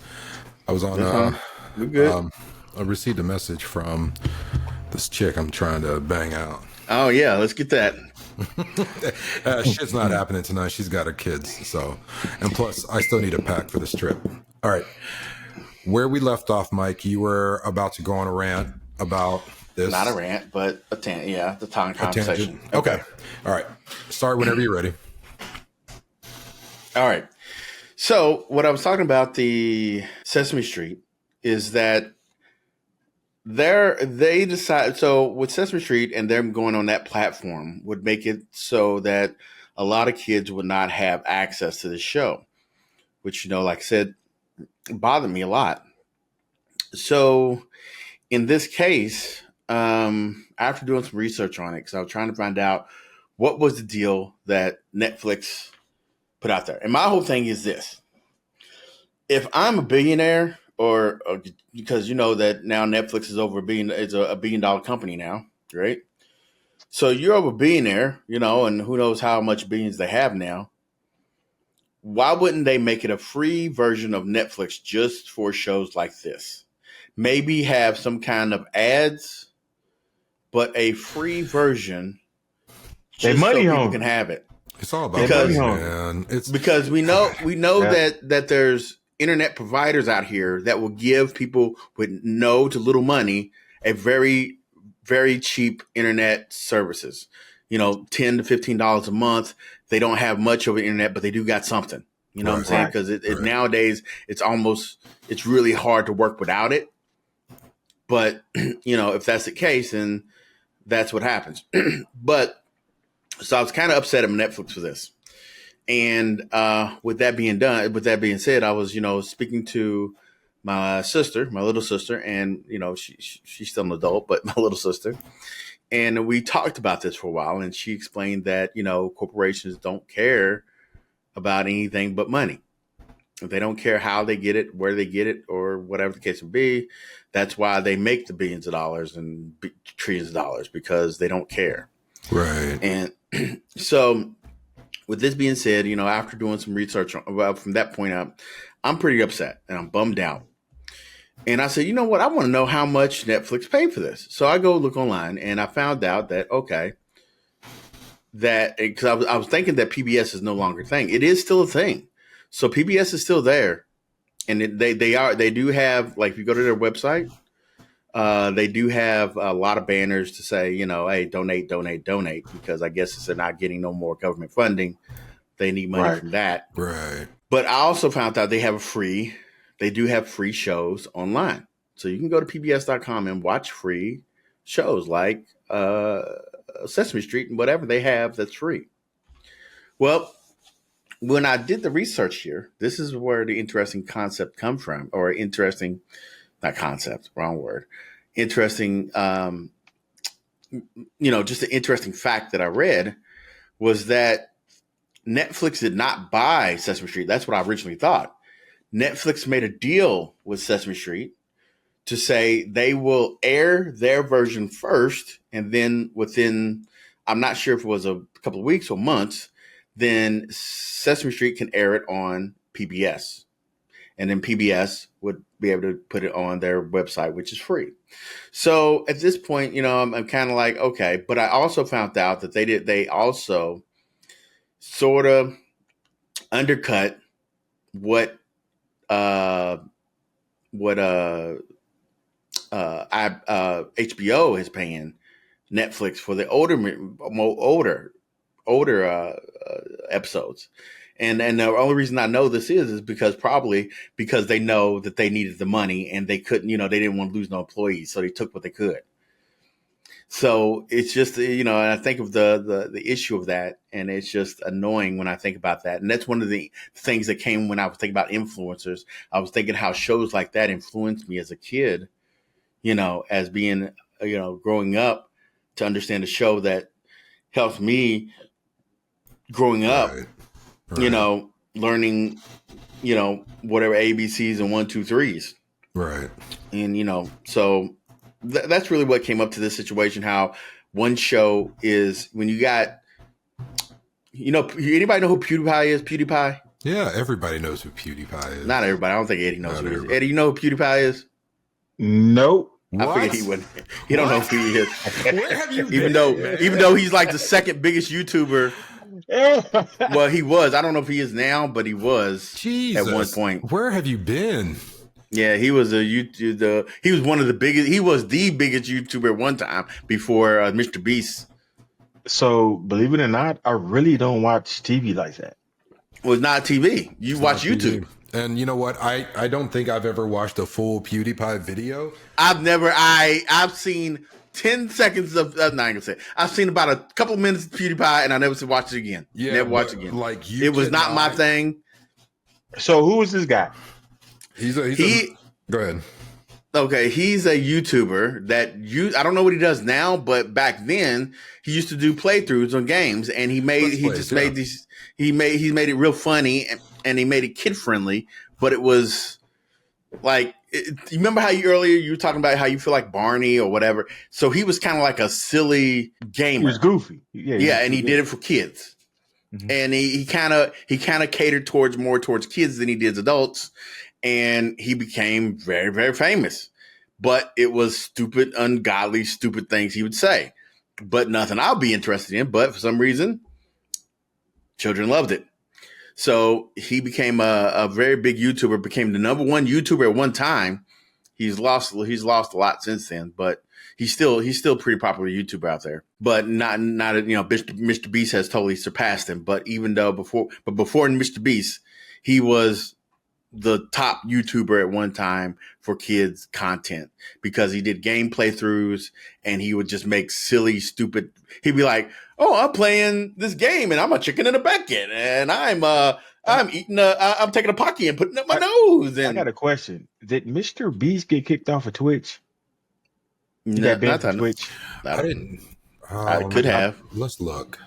I was on. We good. I received a message from this chick I'm trying to bang out. Oh yeah, let's get that. Shit's not happening tonight. She's got her kids, so, and plus, I still need a pack for this trip. All right, where we left off, Mike, you were about to go on a rant about this. Not a rant, but the time conversation. Okay. All right. Start whenever you're ready. All right. So what I was talking about, the Sesame Street, is that they decide, so with Sesame Street and them going on that platform would make it so that a lot of kids would not have access to the show, which, like I said, bothered me a lot. So in this case, after doing some research on it, because I was trying to find out what was the deal that Netflix put out there. And my whole thing is this: if I'm a billionaire, or because you know that now Netflix is over a $1 billion company now, right? So you're over a billionaire, and who knows how much billions they have now. Why wouldn't they make it a free version of Netflix just for shows like this? Maybe have some kind of ads, but a free version They just so money people hungry. can have it. It's all about Because- money, man. It's Because we know Yeah. that there's internet providers out here that will give people with no to little money a very, very cheap internet services. $10 to $15 a month. They don't have much of an internet, but they do got something. You know what I'm Right. saying? Right. Because Right. nowadays it's really hard to work without it. But if that's the case, then that's what happens. But so I was kind of upset at Netflix for this. And with that being said, I was, speaking to my sister, my little sister, and she's still an adult, but my little sister, and we talked about this for a while, and she explained that corporations don't care about anything but money. They don't care how they get it, where they get it, or whatever the case would be. That's why they make the billions of dollars and trillions of dollars, because they don't care. right. And so, with this being said, after doing some research from that point up, I'm pretty upset and I'm bummed out. And I said, you know what? I want to know how much Netflix paid for this. So I go look online and I found out that, because I was thinking that PBS is no longer a thing. It is still a thing. So PBS is still there. And they do have, like, if you go to their website, they do have a lot of banners to say, hey, donate, donate, donate, because I guess if they're not getting no more government funding, they need money Right. from that. Right. But I also found out they do have free shows online. So you can go to pbs.com and watch free shows like Sesame Street and whatever they have that's free. Well, when I did the research here, this is where the interesting concept come from, or interesting, not concept, wrong word. Interesting, just an interesting fact that I read was that Netflix did not buy Sesame Street. That's what I originally thought. Netflix made a deal with Sesame Street to say they will air their version first, and then within, I'm not sure if it was a couple of weeks or months, then Sesame Street can air it on PBS. And then PBS would be able to put it on their website, which is free. So at this point, I'm kind of like, okay. But I also found out that they also sort of undercut what HBO is paying Netflix for the older episodes. And the only reason I know this is because they know that they needed the money and they couldn't, they didn't want to lose no employees. So they took what they could. So it's just, and I think of the issue of that, and it's just annoying when I think about that. And that's one of the things that came when I was thinking about influencers. I was thinking how shows like that influenced me as a kid, as being, growing up, to understand a show that helped me growing up, Right. Right. learning, whatever ABCs and 1, 2, 3s. Right. And, so that's really what came up to this situation. How one show is when you got, anybody know who PewDiePie is? PewDiePie? Yeah, everybody knows who PewDiePie is. Not everybody. I don't think Eddie knows Not who he is. everybody. Eddie, you know who PewDiePie is? Nope. I What? figured he wouldn't. He don't know What? who he is. Where have you even been? though he's like the second biggest YouTuber. Well, he was. I don't know if he is now, but he was Jesus. at one point. Where have you been? Yeah, he was he was one of the biggest. He was the biggest YouTuber at one time before Mr. Beast So, believe it or not, I really don't watch TV like that. was not TV. You It's watch not YouTube. TV. And you know what? I don't think I've ever watched a full PewDiePie video. I've seen 10 seconds of not gonna say. I've seen about a couple minutes of PewDiePie, and I never watched it again. Yeah, Never watched it but again. like you, It was not my thing. So who is this guy? Go ahead. Okay, he's a YouTuber I don't know what he does now, but back then he used to do playthroughs on games, and he made it real funny, and he made it kid friendly, but it was like you remember how you were talking about how you feel like Barney or whatever. So he was kind of like a silly gamer. He was goofy. And he did it for kids. Mm-hmm. And he kind of catered more towards kids than he did adults. And he became very, very famous. But it was stupid, ungodly, stupid things he would say. But nothing I'll be interested in. But for some reason, children loved it. So he became a very big YouTuber, became the number one YouTuber at one time. He's lost a lot since then, but he's still pretty popular YouTuber out there. But not Mr. Beast has totally surpassed him. But before Mr. Beast, he was the top YouTuber at one time for kids content because he did game playthroughs and he would just make silly, stupid. He'd be like, "Oh, I'm playing this game and I'm a chicken in a bucket and I'm taking a Pocky and putting it up my nose." And I got a question. Did Mr. Beast get kicked off of Twitch? Not Twitch. I didn't. I could have. Let's look.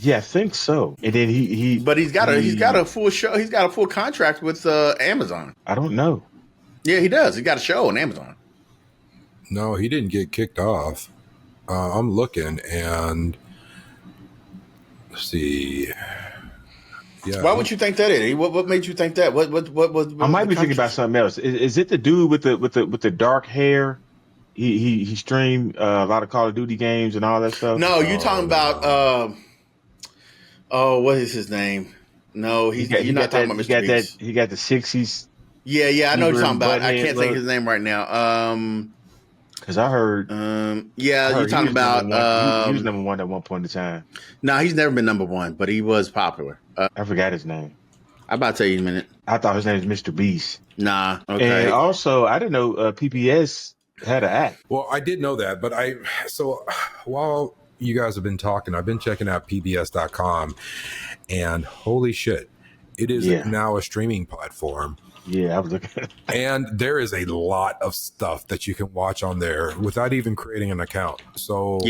Yeah, I think so. And then but he's got a full show. He's got a full contract with Amazon. I don't know. Yeah, he does. He got a show on Amazon. No, he didn't get kicked off. I'm looking and let's see. Yeah. Why would you think that, Eddie? What made you think that? What I might be thinking about something else. Is it the dude with the dark hair? He streamed a lot of Call of Duty games and all that stuff. No, you're talking about what is his name? No, you're not talking about Mr. Beast. He got the 60s. Yeah, I know what you're talking about. I can't think of his name right now. Because I heard. You're talking about. He was number one at one point in time. No, he's never been number one, but he was popular. I forgot his name. I'm about to tell you in a minute. I thought his name was Mr. Beast. Nah, okay. And also, I didn't know PPS had an act. Well, I did know that, but while you guys have been talking, I've been checking out pbs.com, and holy shit, it is now a streaming platform. Yeah, I was looking at it. And there is a lot of stuff that you can watch on there without even creating an account. So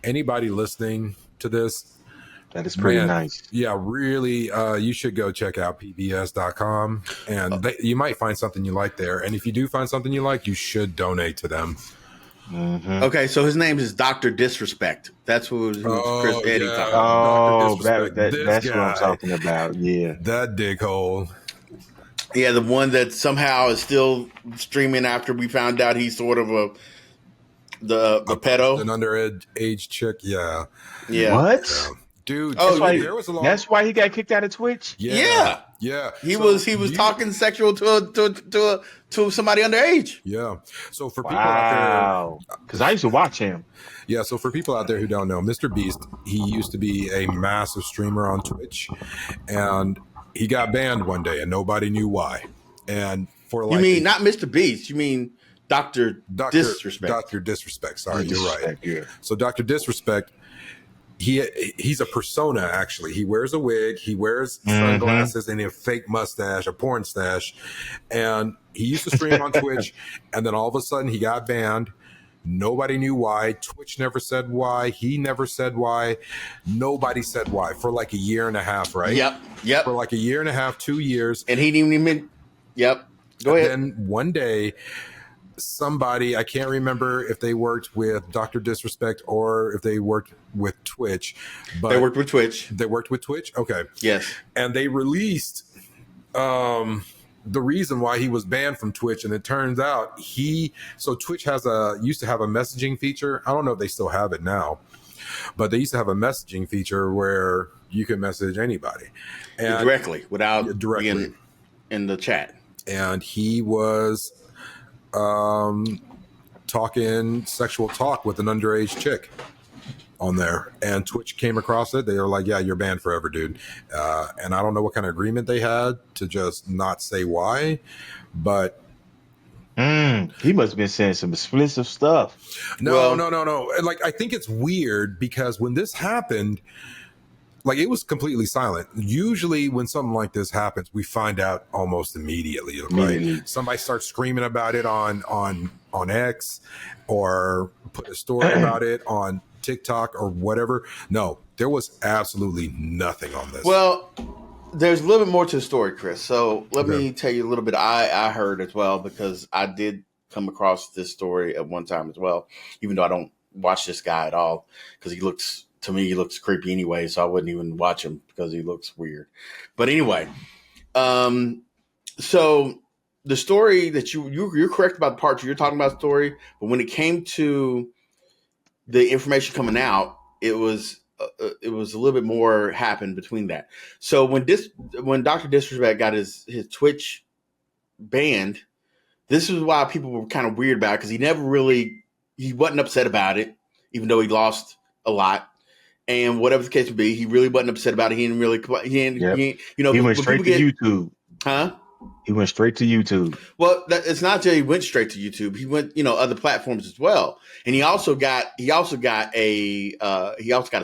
anybody listening to this, that is pretty nice. Yeah, really, you should go check out pbs.com, and you might find something you like there. And if you do find something you like, you should donate to them. Mm-hmm. Okay, so his name is Dr. Disrespect. That's who Chris Eddie talking about. That's what I'm talking about. Yeah, that dickhole. Yeah, the one that somehow is still streaming after we found out he's sort of a pedo, an underage chick. Yeah. What? Yeah. Dude, there was a lot. That's why he got kicked out of Twitch. Yeah. He was talking sexual to somebody underage. Yeah. So for people out there, because I used to watch him. Yeah. So for people out there who don't know, Mr. Beast, he used to be a massive streamer on Twitch, and he got banned one day, and nobody knew why. And you mean not Mr. Beast? You mean Dr. Disrespect? Dr. Disrespect. Sorry, you're right. Yeah. So Dr. Disrespect. He's a persona, actually. He wears a wig, he wears sunglasses, and a fake mustache, a porn stash. And he used to stream on Twitch, and then all of a sudden he got banned. Nobody knew why. Twitch never said why. He never said why. Nobody said why for like a year and a half, right? Yep. For like a year and a half, 2 years. And he didn't even. Yep. Go ahead. And then one day, somebody, I can't remember if they worked with Dr. Disrespect or if they worked with Twitch, but they worked with Twitch. They worked with Twitch. Okay. Yes. And they released the reason why he was banned from Twitch. And it turns out Twitch used to have a messaging feature. I don't know if they still have it now, but they used to have a messaging feature where you can message anybody and directly without being in the chat. And he was talking sexual talk with an underage chick, on there, and Twitch came across it. They were like, "Yeah, you're banned forever, dude." And I don't know what kind of agreement they had to just not say why, but He must have been saying some explicit stuff. no, Well, no, no, no. And like, I think it's weird because when this happened, like it was completely silent. Usually when something like this happens, we find out almost immediately, right? Immediately. Somebody starts screaming about it on X, or put a story about it on TikTok or whatever. No, there was absolutely nothing on this. well, there's a little bit more to the story, Chris. So let Okay. me tell you a little bit. I heard as well, because I did come across this story at one time as well, even though I don't watch this guy at all, because he looks creepy anyway. So I wouldn't even watch him because he looks weird. But anyway, so the story that you're correct about the part you're talking about the story, but when it came to the information coming out, it was a little bit more happened between that. So when Dr. Disrespect got his Twitch banned, this is why people were kind of weird about it, because he wasn't upset about it, even though he lost a lot. And whatever the case would be, he really wasn't upset about it. He didn't really, Yep. you know, He went when straight people to get, YouTube. huh? He went straight to YouTube. Well, it's not that he went straight to YouTube. He went, other platforms as well, and he also got a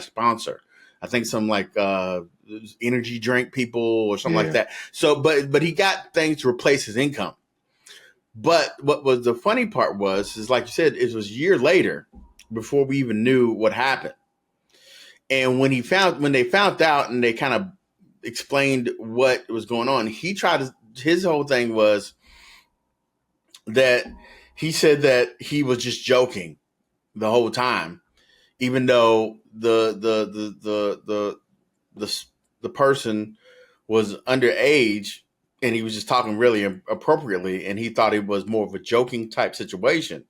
sponsor. I think some like energy drink people or something like Yeah. that. So, but he got things to replace his income. But what was the funny part is like you said, it was a year later before we even knew what happened. And when they found out and they kind of explained what was going on, his whole thing was that he said that he was just joking the whole time, even though the person was underage, and he was just talking really appropriately, and he thought it was more of a joking type situation.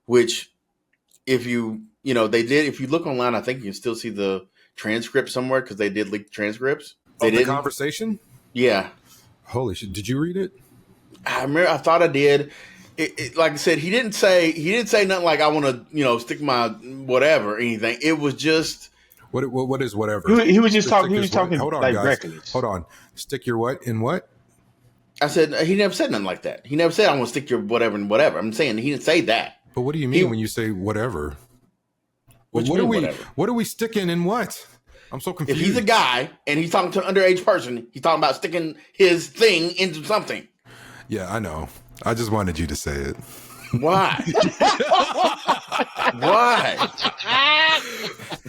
Which, if you look online, I think you can still see the transcript somewhere, because they did leak transcripts. They The didn't. conversation? Yeah, Holy shit! Did you read it? I remember. I thought I did. Like I said, he didn't say nothing like, I want to, stick my whatever or anything. It was just, What is whatever? He was just talking. Stick He your was talking Hold on, like guys. reckless. Hold on. Stick your what in what? I said, he never said nothing like that. He never said, I want to stick your whatever and whatever. I'm saying he didn't say that. But what do you mean when you say whatever? What you mean, whatever? What are we sticking in what? I'm so If confused. he's a guy and he's talking to an underage person, he's talking about sticking his thing into something. Yeah, I know. I just wanted you to say it. Why? Why?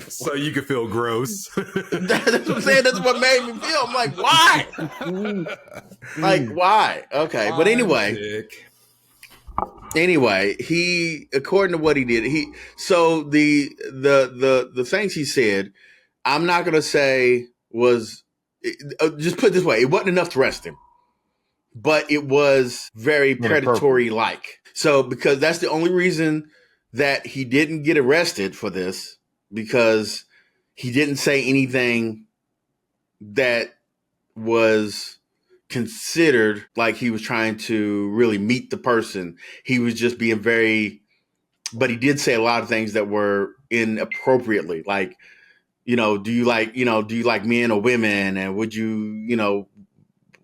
So you could feel gross. That's what I'm saying. That's what made me feel. I'm like, why? Like, why? Okay, but anyway, he, according to what he did, the things he said, I'm not gonna say was, just put it this way, it wasn't enough to arrest him, but it was very predatory like. So, because that's the only reason that he didn't get arrested for this, because he didn't say anything that was considered like he was trying to really meet the person. He was just being but he did say a lot of things that were inappropriately, like, do you like men or women, and would you,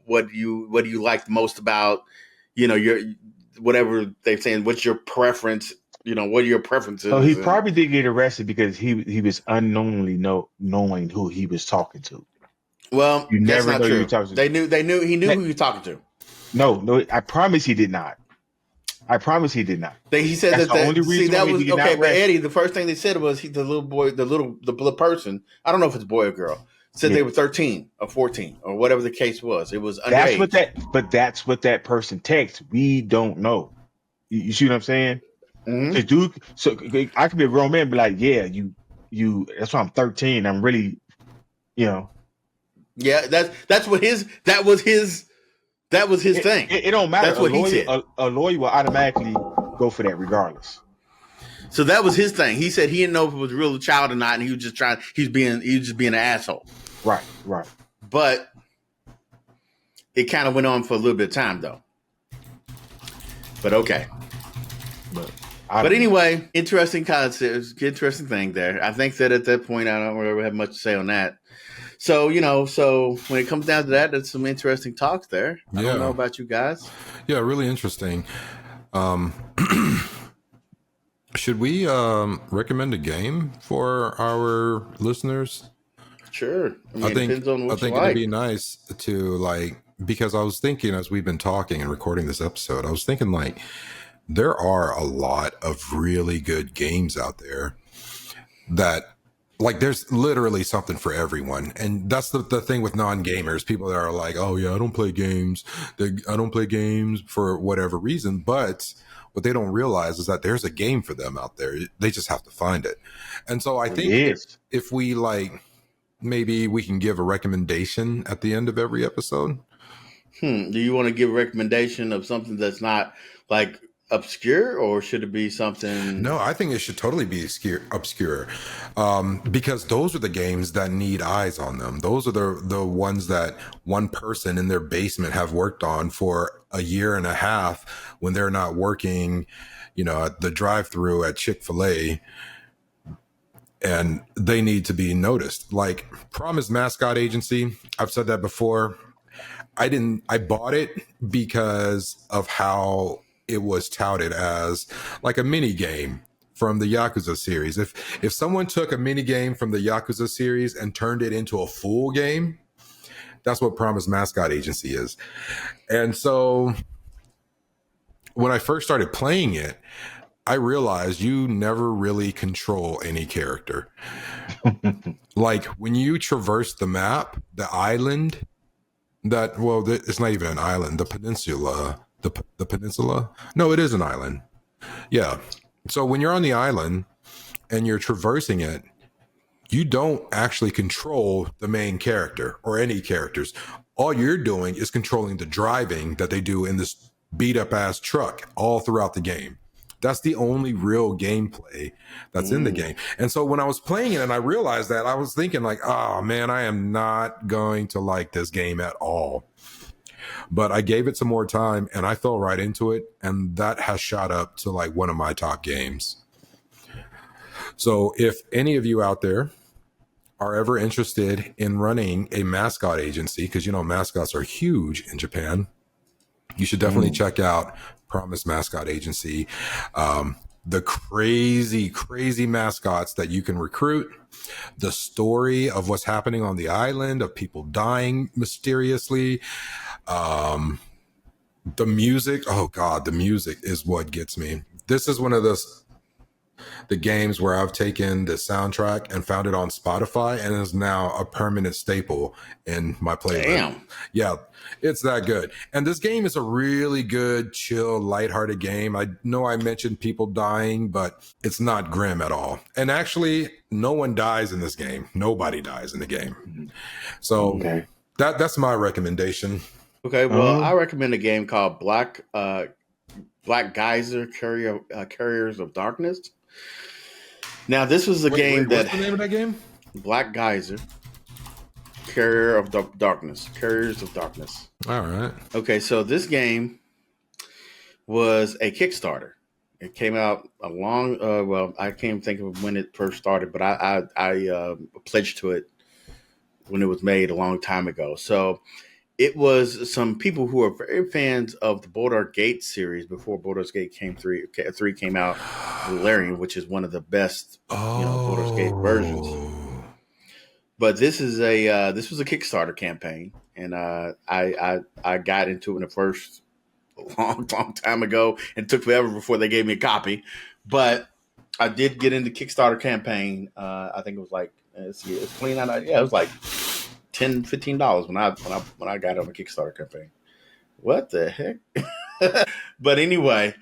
what do you like most about, your, whatever they're saying, what's your preference, what are your preferences? So he probably did get arrested because he was unknowingly knowing who he was talking to. Well, You that's never not know true. who you're talking to. He knew who he was talking to. No, I promise he did not. I promise he did not. He said that's that the only reason that why was he did not okay. But arrest. Eddie, the first thing they said was the person. I don't know if it's a boy or girl. Said they were 13 or 14 or whatever the case was. It was underage. That's what that person texts. We don't know. You see what I'm saying? Mm-hmm. Dude, so I could be a grown man and be like, yeah, you. That's why I'm 13. I'm really, Yeah, that was his thing. It don't matter. That's what he said. A lawyer will automatically go for that regardless. So that was his thing. He said he didn't know if it was a real child or not, and he was just being an asshole. Right. But it kind of went on for a little bit of time, though. But okay. But I But don't know. anyway, interesting concept, interesting thing there. I think that at that point, I don't really have much to say on that. So, so when it comes down to that, there's some interesting talks there. I don't know Yeah. about you guys. Yeah, really interesting. Um, should we recommend a game for our listeners? Sure. I I mean, it think depends on I what you think it'd be like. nice to like because I was thinking as we've been talking and recording this episode, I was thinking like there are a lot of really good games out there that like there's literally something for everyone. And that's the thing with non-gamers, people that are like, oh yeah, I don't play games. I don't play games for whatever reason. But what they don't realize is that there's a game for them out there. They just have to find it. And so I think Yes. if we like maybe we can give a recommendation at the end of every episode. Do you want to give a recommendation of something that's not like obscure, or should it be something? No, I think it should totally be obscure, because those are the games that need eyes on them. Those are the ones that one person in their basement have worked on for a year and a half when they're not working, at the drive-through at Chick-fil-A, and they need to be noticed. Like Promise Mascot Agency, I've said that before. I bought it because of how it was touted as like a mini game from the Yakuza series. If someone took a mini game from the Yakuza series and turned it into a full game, that's what Promise Mascot Agency is. And so when I first started playing it, I realized you never really control any character. Like when you traverse the map, the island, it's not even an island, the peninsula, the peninsula. No, it is an island. Yeah. So when you're on the island and you're traversing it, you don't actually control the main character or any characters. All you're doing is controlling the driving that they do in this beat up ass truck all throughout the game. That's the only real gameplay that's in the Mm, game. And so when I was playing it and I realized that, I was thinking like, oh man, I am not going to like this game at all. But I gave it some more time and I fell right into it. And that has shot up to like one of my top games. So if any of you out there are ever interested in running a mascot agency, because mascots are huge in Japan, you should definitely Mm. check out Promise Mascot Agency. The crazy, crazy mascots that you can recruit, the story of what's happening on the island, of people dying mysteriously, um, the music. Oh God, the music is what gets me. This is one of the games where I've taken the soundtrack and found it on Spotify and is now a permanent staple in my playlist. damn. Yeah, it's that good. And this game is a really good, chill, lighthearted game. I know I mentioned people dying, but it's not grim at all. And actually, no one dies in this game. Nobody dies in the game. Mhm. So Mm. Okay. that's my recommendation. Okay. Well, I Um. recommend a game called Black Geyser Carriers of Darkness. Now, this was a Wait, game what's that the name of that game? Black Geyser Carriers of Darkness. All right. Okay, so this game was a Kickstarter. It came out a long, well, I can't think of when it first started, but I pledged to it when it was made a long time ago. So it was some people who are very fans of the Baldur's Gate series before Baldur's Gate 3 came out, Valerian, which is one of the best, Baldur's Gate versions. Oh. But this was a Kickstarter campaign, and I got into it in the first long time ago, and it took forever before they gave me a copy. But I did get into Kickstarter campaign. I think it was like let's see, it's $29. Yeah, it was like $10-15 when I got on the Kickstarter campaign. What the heck? But anyway,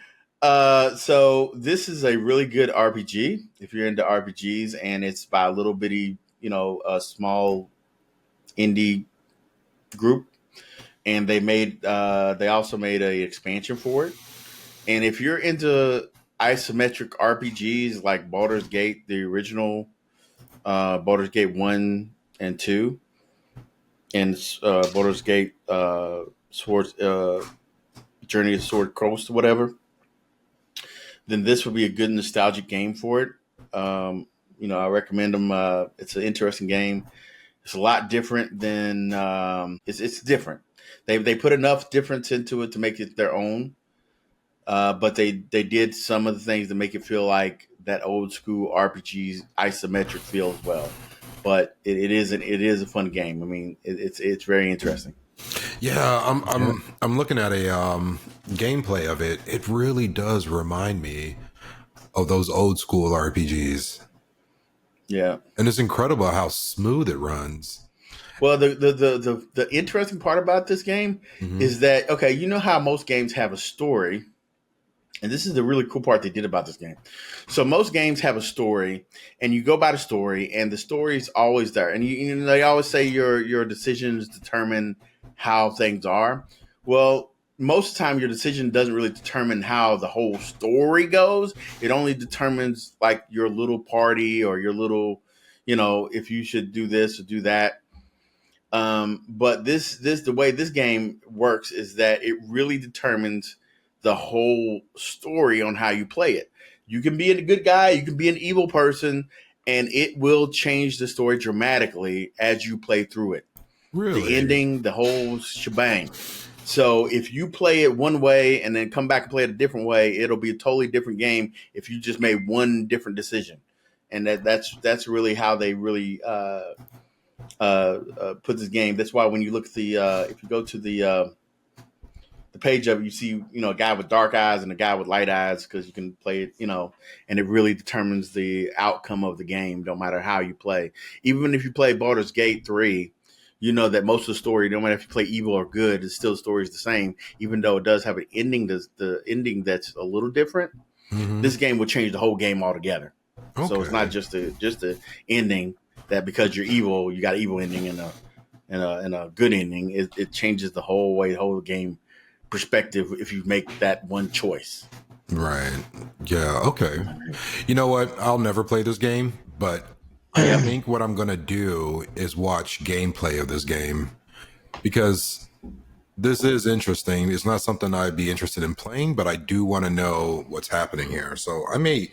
so this is a really good RPG if you're into RPGs, and it's by a little bitty, a small indie group, and they also made a expansion for it. And if you're into isometric RPGs like Baldur's Gate, the original Baldur's Gate 1 and 2, and Baldur's Gate Sword Journey of Sword Coast, whatever, then this would be a good nostalgic game for it. I recommend them. It's an interesting game. It's a lot different than it's different. They put enough difference into it to make it their own. But they did some of the things to make it feel like that old school RPG isometric feel as well. But it is a fun game. I mean, it's very interesting. Yeah, I'm looking at a gameplay of it. It really does remind me of those old school RPGs, Yeah. and it's incredible how smooth it runs. Well, the interesting part about this game is that okay, you know how most games have a story, and this is the really cool part they did about this game. So most games have a story, and you go by the story, and the story is always there. And they always say your decisions determine how things are. Well, most of the time, your decision doesn't really determine how the whole story goes. It only determines like your little party or your little, if you should do this or do that. But the way this game works is that it really determines the whole story on how you play it. You can be a good guy, you can be an evil person, and it will change the story dramatically as you play through it. Really? The ending, the whole shebang. So if you play it one way and then come back and play it a different way, it'll be a totally different game if you just made one different decision. And that's really how they really put this game. That's why when you look at if you go to the page of it, you see, a guy with dark eyes and a guy with light eyes because you can play it, and it really determines the outcome of the game, no matter how you play. Even if you play Baldur's Gate 3, you know that most of the story, no matter if you play evil or good, it's still the story is the same, even though it does have an ending, the ending that's a little different. This game will change the whole game altogether. Okay. So it's not just the ending that because you're evil, you got an evil ending and a good ending. It changes the whole game perspective if you make that one choice. Right. Yeah. Okay. You know what? I'll never play this game, but I think what I'm going to do is watch gameplay of this game because this is interesting. It's not something I'd be interested in playing, but I do want to know what's happening here. So I may,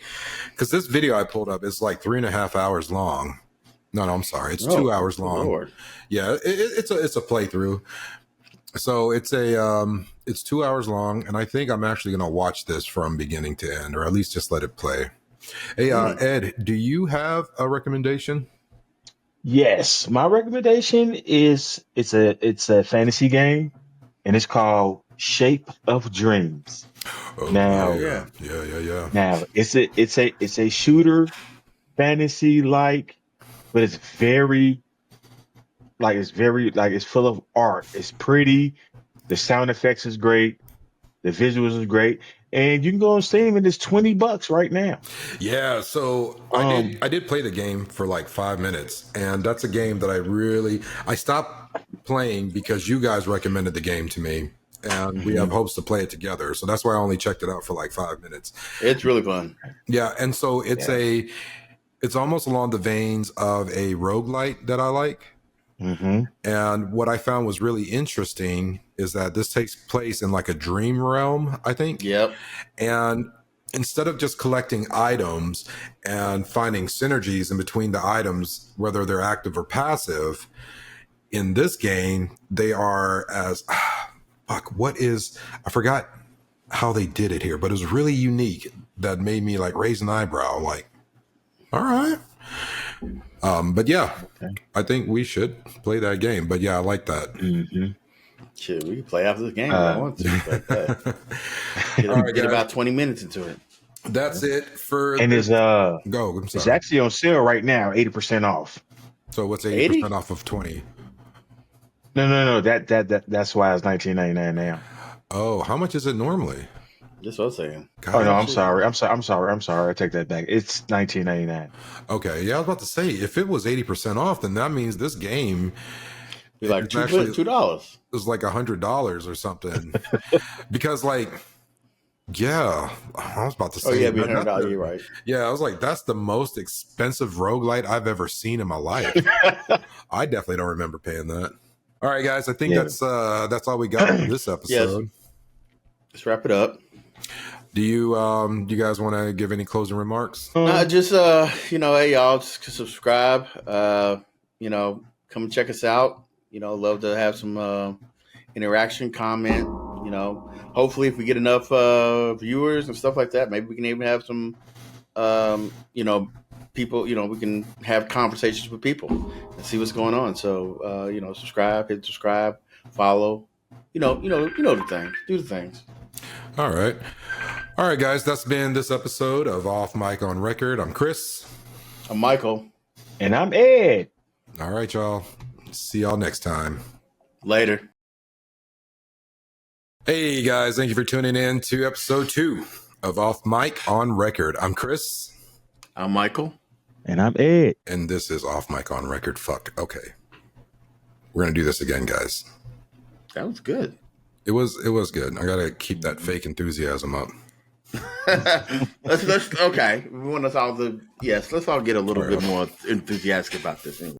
because this video I pulled up is like 3.5 hours long. No, I'm sorry. It's 2 hours long. Lord. Yeah, it's a playthrough. So it's 2 hours long, and I think I'm actually going to watch this from beginning to end, or at least just let it play. Hey, Ed, do you have a recommendation? Yes, my recommendation is it's a fantasy game, and it's called Shape of Dreams. Oh, now, yeah. Now it's a shooter fantasy but it's it's full of art. It's pretty. The sound effects is great. The visuals is great. And you can go on Steam and it's $20 right now. Yeah, so I did play the game for like 5 minutes, and that's a game that I stopped playing because you guys recommended the game to me, and we have hopes to play it together. So that's why I only checked it out for like 5 minutes. It's really fun. Yeah, and so it's almost along the veins of a roguelite that I like. And what I found was really interesting is that this takes place in like a dream realm, I think. Yep. And instead of just collecting items and finding synergies in between the items, whether they're active or passive, in this game, they are I forgot how they did it here, but it was really unique that made me like raise an eyebrow, like, all right. But yeah, okay. I think we should play that game. But yeah, I like that. Shit, we can play after the game if I want to. But, get about 20 minutes into it. That's it for. And it's it's actually on sale right now, 80% off. So what's 80% off of 20? No. That's why it's $19.99 now. Oh, how much is it normally? That's what I was saying. God, oh no, I'm sorry. I take that back. It's $19.99. Okay, yeah, I was about to say if it was 80% off, then that means this game be like $2. It's like $100 or something. Because like, yeah, I was about to say. Oh yeah, $100. You're right. Yeah, I was like, that's the most expensive roguelite I've ever seen in my life. I definitely don't remember paying that. All right, guys, I think that's all we got for this episode. Yes. Let's wrap it up. Do you guys want to give any closing remarks? Just hey y'all, just subscribe. Come and check us out. Love to have some interaction, comment. Hopefully, if we get enough viewers and stuff like that, maybe we can even have some, people. We can have conversations with people and see what's going on. So, hit subscribe, follow. The things. Do the things. All right. All right, guys. That's been this episode of Off Mic on Record. I'm Chris. I'm Michael. And I'm Ed. All right, y'all. See y'all next time. Later. Hey, guys. Thank you for tuning in to episode 2 of Off Mic on Record. I'm Chris. I'm Michael. And I'm Ed. And this is Off Mic on Record. Fuck. Okay. We're going to do this again, guys. That was good. It was good. I got to keep that fake enthusiasm up. let's okay. We want us all to let's all get a little bit more enthusiastic about this. Anyway.